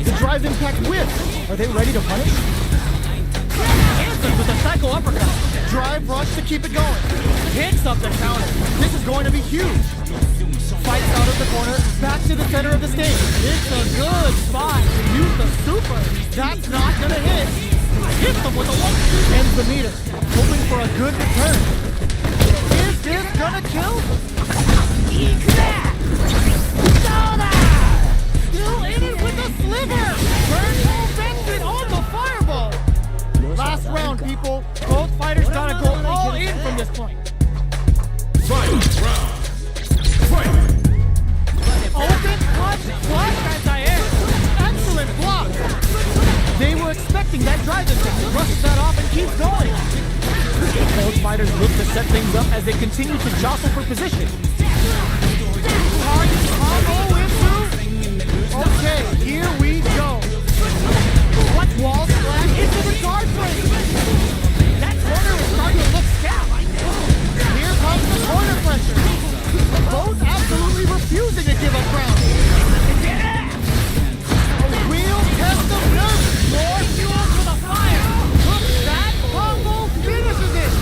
The drive impact whip. Are they ready to punish? Answers with a psycho uppercut. Drive rush to keep it going. Picks up the counter. This is going to be huge. Fights out of the corner, back to the center of the stage. It's a good spot to use the super. That's not gonna hit. Hits them with a one. Ends the meter, hoping for a good return. this gonna kill? Still in it with the sliver! Burn Benson on the fireball! Last round, people. Both fighters gotta go all in from this point. Final round. Fight! Open clutch flush anti-air! Excellent block. They were expecting that drive attack. Brushes that off and keeps going. Both fighters look to set things up as they continue to jostle for position. Target combo into... Okay, here we go. What wall splash into the guard frame? That corner is starting to look stout. Here comes the corner pressure. Both absolutely refusing to give up ground. A real test of nerve. More fuel to the fire. That combo finishes it.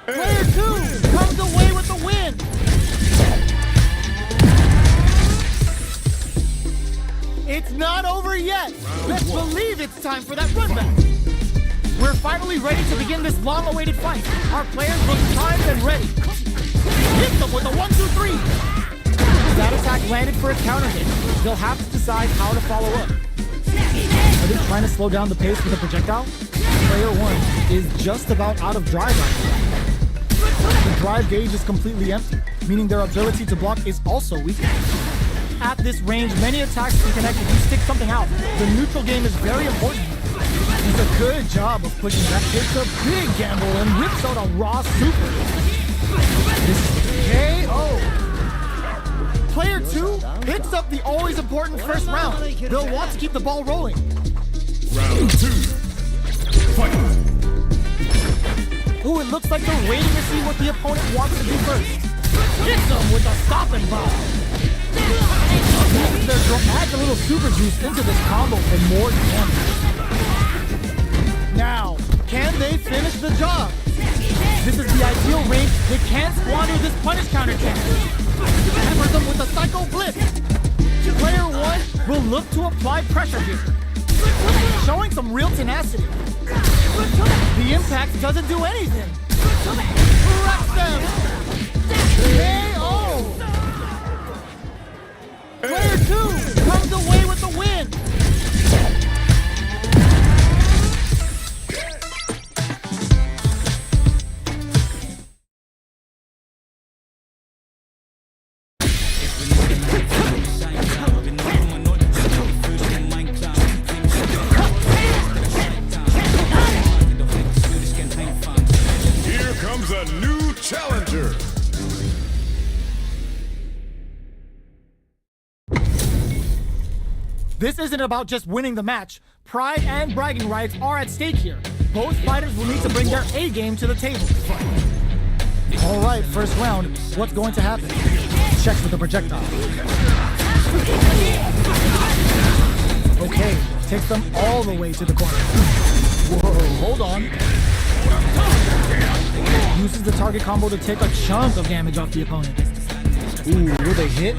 Player 2 comes away with the win. It's not over yet. Let's believe it's time for that run back. We're finally ready to begin this long-awaited fight. Our players look primed and ready. Hit them with a 1-2-3. That attack landed for a counter hit. They'll have to decide how to follow up. Are they trying to slow down the pace with a projectile? Player 1 is just about out of drive right now. The drive gauge is completely empty, meaning their ability to block is also weakened. At this range, many attacks can connect if you stick something out. The neutral game is very important. Does a good job of pushing back, takes a big gamble and rips out a raw super. This is KO. Player 2 hits up the always important first round. They'll want to keep the ball rolling. Round 2. Fight! Ooh, it looks like they're waiting to see what the opponent wants to do first. Hits them with a stopping bomb. Adds a little super juice into this combo for more damage. Now, can they finish the job? This is the ideal range. They can't squander this punish counter chance. Hammers them with a psycho blitz. Player 1 will look to apply pressure here, showing some real tenacity. The impact doesn't do anything. Wrecks them. KO. Player 2 comes away with the win. Here comes a new challenger. This isn't about just winning the match. Pride and bragging rights are at stake here. Both fighters will need to bring their A game to the table. All right, first round. What's going to happen? Checks with the projectile. Okay, takes them all the way to the corner. Whoa, hold on. Uses the target combo to take a chunk of damage off the opponent. Ooh, will they hit,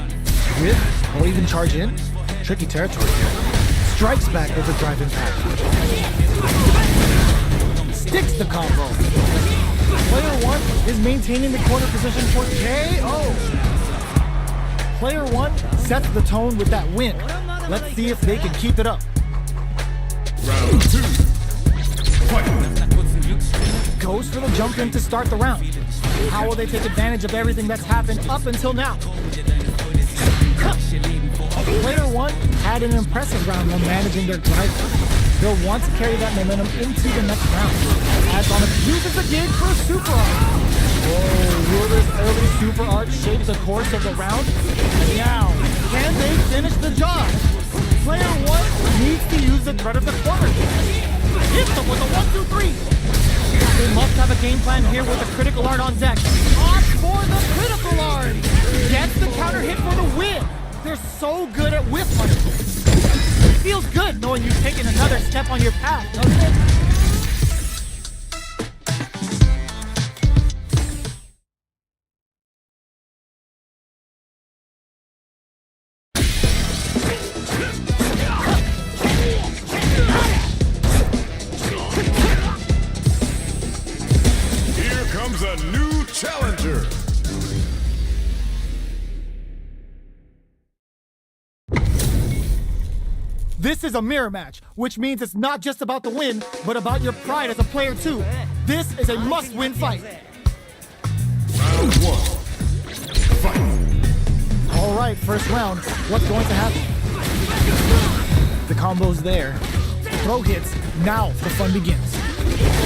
with, or even charge in? Tricky territory here. Strikes back with a drive impact. Sticks the combo. Player 1 is maintaining the corner position for KO. Player 1 sets the tone with that win. Let's see if they can keep it up. Round 2. Fight! Goes for the jump in to start the round. How will they take advantage of everything that's happened up until now? Player 1 had an impressive round while managing their drive. They'll want to carry that momentum into the next round. Adds on uses the gig for a super art. Whoa, will this early super art shape the course of the round? Now, can they finish the job? Player 1 needs to use the threat of the corner. Hits them with a 1-2-3. They must have a game plan here with a critical art on deck. Opts for the critical art. Gets the counter hit for the win. They're so good at whiff punishing. It feels good knowing you've taken another step on your path, doesn't it? a new challenger. This is a mirror match, which means it's not just about the win, but about your pride as a player too. This is a must-win fight. Round one. Fight. All right, first round. What's going to happen? The combo's there. Throw hits. Now the fun begins.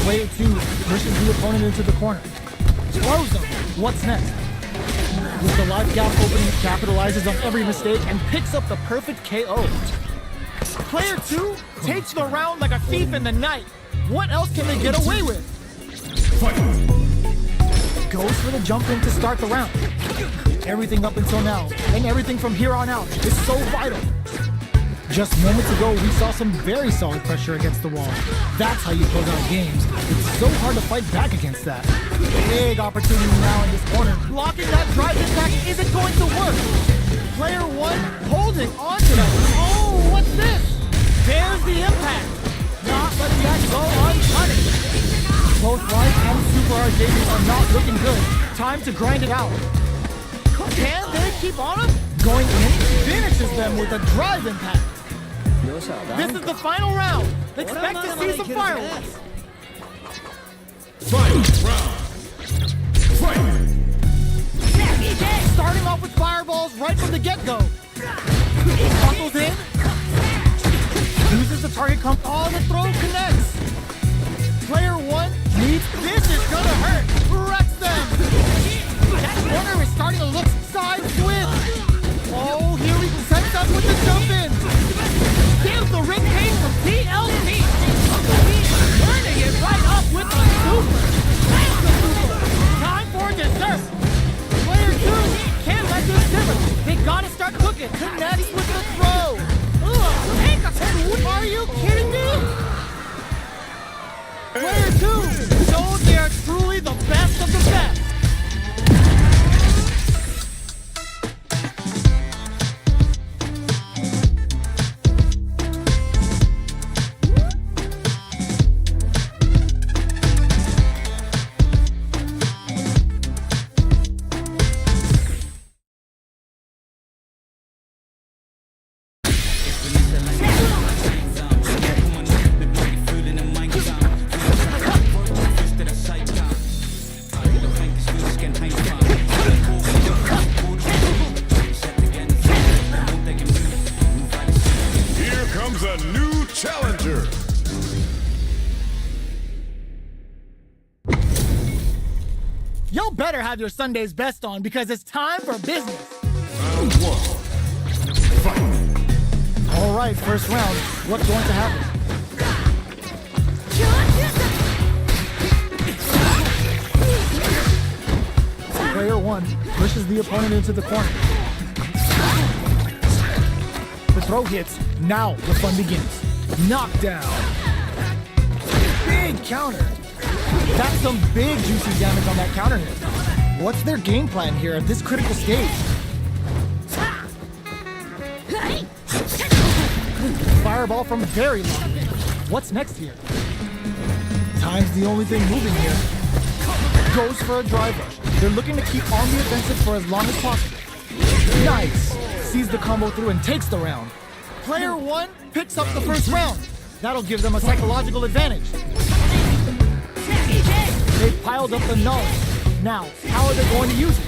Player 2 pushes the opponent into the corner. Throws him. What's next? With the life gap opening, capitalizes on every mistake and picks up the perfect KO. Player 2 takes the round like a thief in the night. What else can they get away with? Fight. Goes for the jump in to start the round. Everything up until now, and everything from here on out, is so vital. Just moments ago, we saw some very solid pressure against the wall. That's how you close out games. It's so hard to fight back against that. Big opportunity now in this corner. Blocking that drive impact isn't going to work. Player 1 holding on to that. Oh, what's this? There's the impact. Not letting that go unpunished. Both life and super hard Davies are not looking good. Time to grind it out. Can they keep on him? Going in, finishes them with a drive impact. This is the final round. Expect to see some fireworks. Fight. Round. Fight. Starting off with fireballs right from the get-go. Buckles in. Uses the target comp. Oh, the throw connects. Player 1 needs. This is gonna hurt. Wrecks them. That corner is starting to look side switch. Oh, here we sets up with the jump in. Gives the ring pace from TLC. Turning it right up with the super. Time for dessert. Player 2 can't let this simmer. They gotta start cooking. Connects with the throw. Are you kidding me? Player 2 shows they are truly the best of the best. A new challenger. Y'all better have your Sunday's best on because it's time for business. Round one. Fight. All right, first round. What's going to happen? Player 1 pushes the opponent into the corner. The throw hits. Now the fun begins. Knockdown. Big counter. That's some big juicy damage on that counter hit. What's their game plan here at this critical stage? Fireball from very long range. What's next here? Time's the only thing moving here. Goes for a drive rush. They're looking to keep on the offensive for as long as possible. Nice. Sees the combo through and takes the round. Player 1 picks up the first round. That'll give them a psychological advantage. They've piled up the knowledge. Now, how are they going to use it?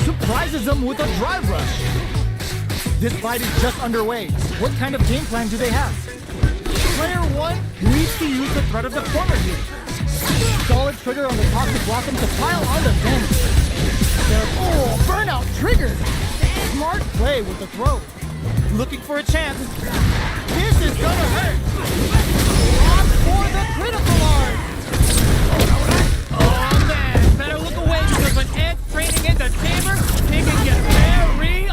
Surprises them with a drive rush. This fight is just underway. What kind of game plan do they have? Player 1 needs to use the threat of the corner here. Solid trigger on the top to block him to pile on the damage. Burnout triggered. Smart play with the throw. Looking for a chance. This is gonna hurt. Lock for the critical art. Oh man, better look away because when Ed's training in the chamber, he can get very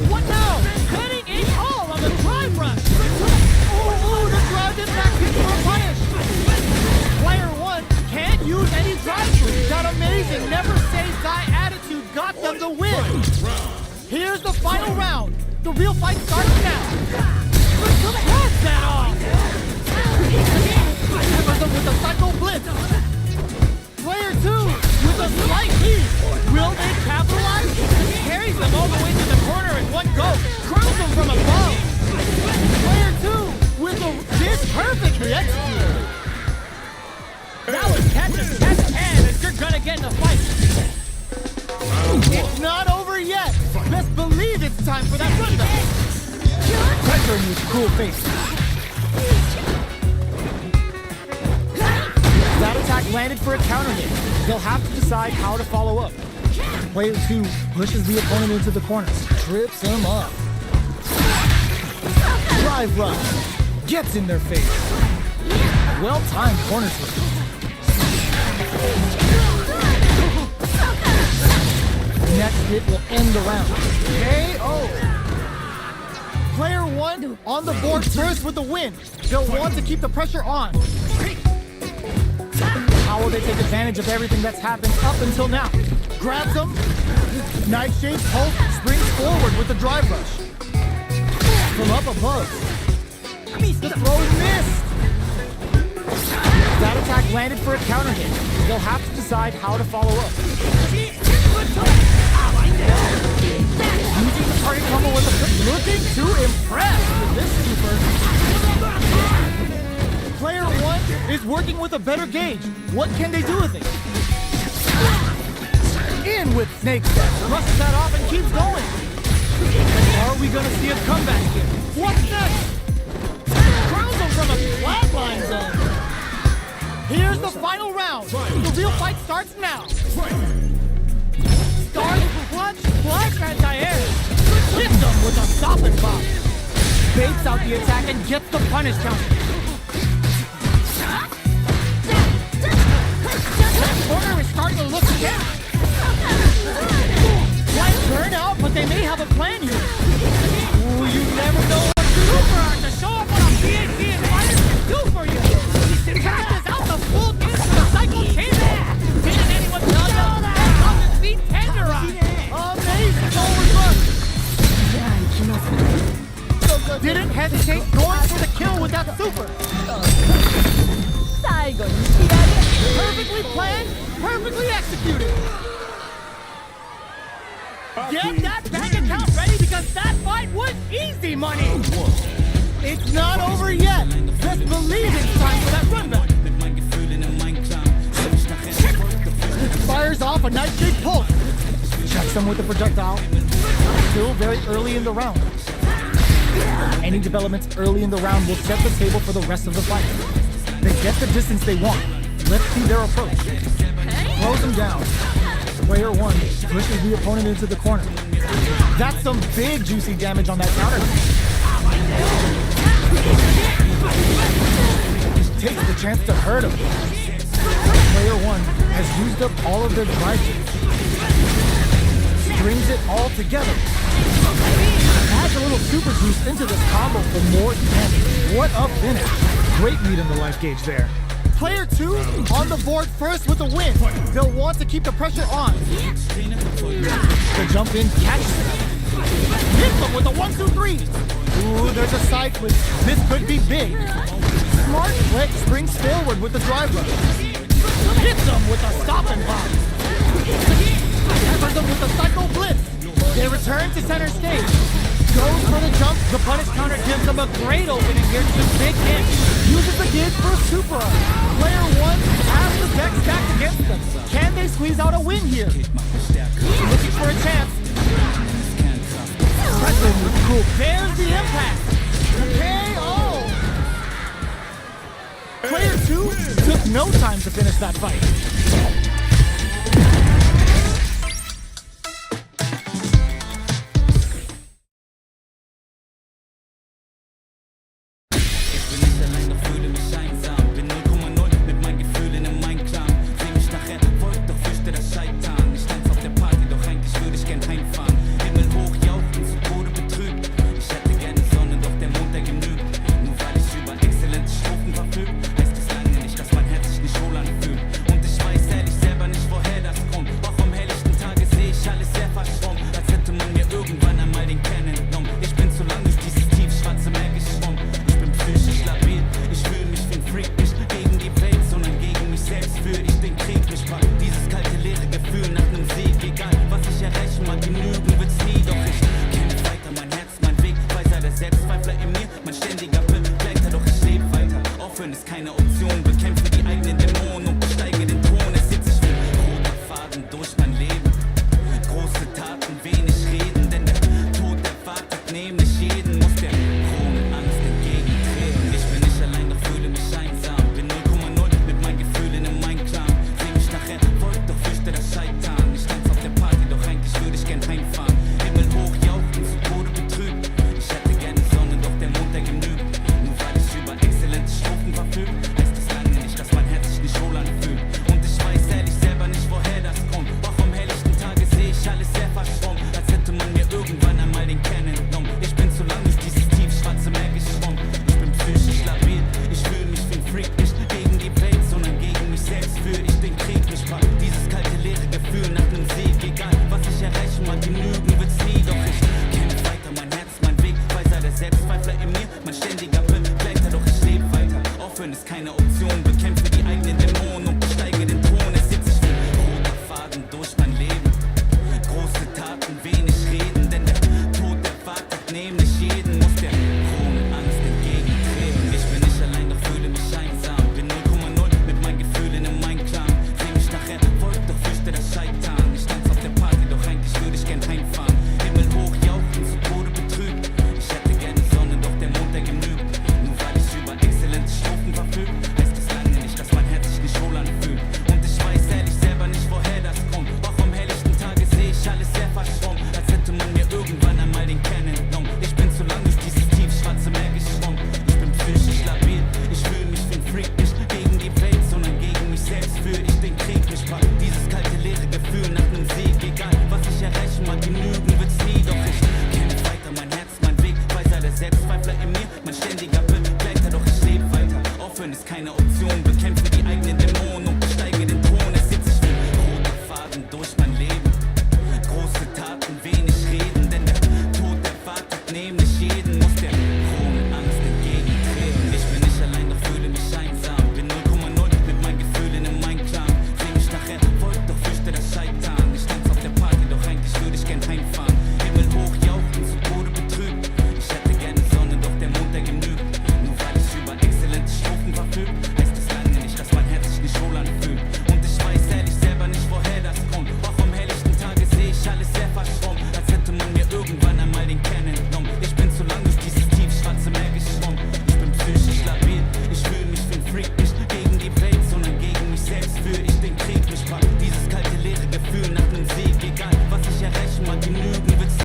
What now? Cutting it all on the drive rush. Ooh, the drive impact hits for a punish. Player 1 can't use any drive through. That amazing never say die attitude got them the win. Here's the final round. The real fight starts now. Pass that off. With the psycho blitz. It's not over yet. Best believe it's time for that run back. Pressure in his cruel face. That attack landed for a counter hit. They'll have to decide how to follow up. Player 2 pushes the opponent into the corner, trips him up. Drive rush, gets in their face. Well-timed corner switch. Next hit will end the round. KO. Player 1 on the board first with the win. They'll want to keep the pressure on. How will they take advantage of everything that's happened up until now? Grabs him. Nightshade pulse springs forward with the drive rush. From up above. The throw missed. That attack landed for a counter hit. They'll have to decide how to follow up. Using the target combo with a looking to impress with this super. Player 1 is working with a better gauge. What can they do with it? In with Snake Step. Brushes that off and keeps going. Are we gonna see a comeback here? What's next? Crowns him from a flatline zone. Here's the final round. The real fight starts now. Starts clutch anti-air. Hits him with a stopping bomb. Baits out the attack and gets the punish counter. That corner is starting to look again. Might burn out, but they may have a plan here. Ooh, you never know what super art to show up what a PhD fighter can do for you. He catches out the full game for the cycle chaser. Didn't anyone tell you that comes his feet tenderized? Amazing forward look. Didn't hesitate, going for the kill with that super. Perfectly planned, perfectly executed. Get that bank account ready because that fight was easy money. It's not over yet. Just believe it's time for that run back. Fires off a nightshade pulse. Checks him with a projectile. Still very early in the round. Any developments early in the round will set the table for the rest of the fight. They get the distance they want. Let's see their approach. Throws him down. Player 1 pushes the opponent into the corner. That's some big juicy damage on that counter. Takes the chance to hurt him. Player 1 has used up all of their drive hits. Strings it all together. Adds a little super juice into this combo for more damage. What a finish. Great lead in the life gauge there. Player 2 on the board first with a win. They'll want to keep the pressure on. The jump in catches him. Hits him with a 1-2-3. Ooh, there's a side flip. This could be big. Smart flick springs forward with the drive rush. Hits him with a stopping bomb. Covers him with a cycle blitz. They return to center stage. Goes for the jump. The punish counter gives them a great opening here to do big hits. Uses the gauge for a super. Player 1 has the deck stacked against them. Can they squeeze out a win here? Looking for a chance. Pressure move, cool. There's the impact. KO. Player 2 took no time to finish that fight. Ist keine Option, bekämpfe die eigenen Dämonen und besteige den Thron. Es zieht sich wie ein roter Faden durch mein Leben. Große Taten. Aufhören ist keine Option. Bekämpfe die eigenen Dämonen und besteige den Thron. Es zieht sich wie roter Faden durch mein Leben. Große Taten, wenig Reden, denn der Tod erwartet nämlich jeden. Muss der Kronenangst entgegentreten. Ich bin nicht allein, doch fühle mich einsam. Bin 0,0 mit meinen Gefühlen im Einklang. Seh mich nachher, folgt, doch fürchte das Scheitern. Ich tanze auf der Party, doch eigentlich würde ich gern heimfahren. Himmel hoch, jauchzen, zu Tode betrübt. Ich hätte gerne Sonne, doch der Mond, der genügt. Nur weil ich über exzellente Strophen verfüge, heißt das lange nicht, dass mein Herz sich nicht wohl anfühlt. Und ich weiß ehrlich selber nicht, woher das kommt. Auch am helllichten Tage sehe ich alles sehr verschwommen, als hätte man mir irgendwann einmal den Kern entnommen. Ich bin zu lang durch dieses tiefschwarze Meer geschwommen. Ich bin psychisch labil, ich fühle mich wie ein Freak. Nicht gegen die Welt, sondern gegen mich selbst führe ich den Krieg. Mich packt dieses kalte, leere Gefühl nach nem Sieg. Egal, was ich erreichen mag, genügen wird's nie. Doch ich kämpfe weiter, mein Herz, mein Weg. Weiser der Selbstzweifler in mir, mein ständiger Begleiter. Doch ich lebe weiter, aufhören ist keine Option.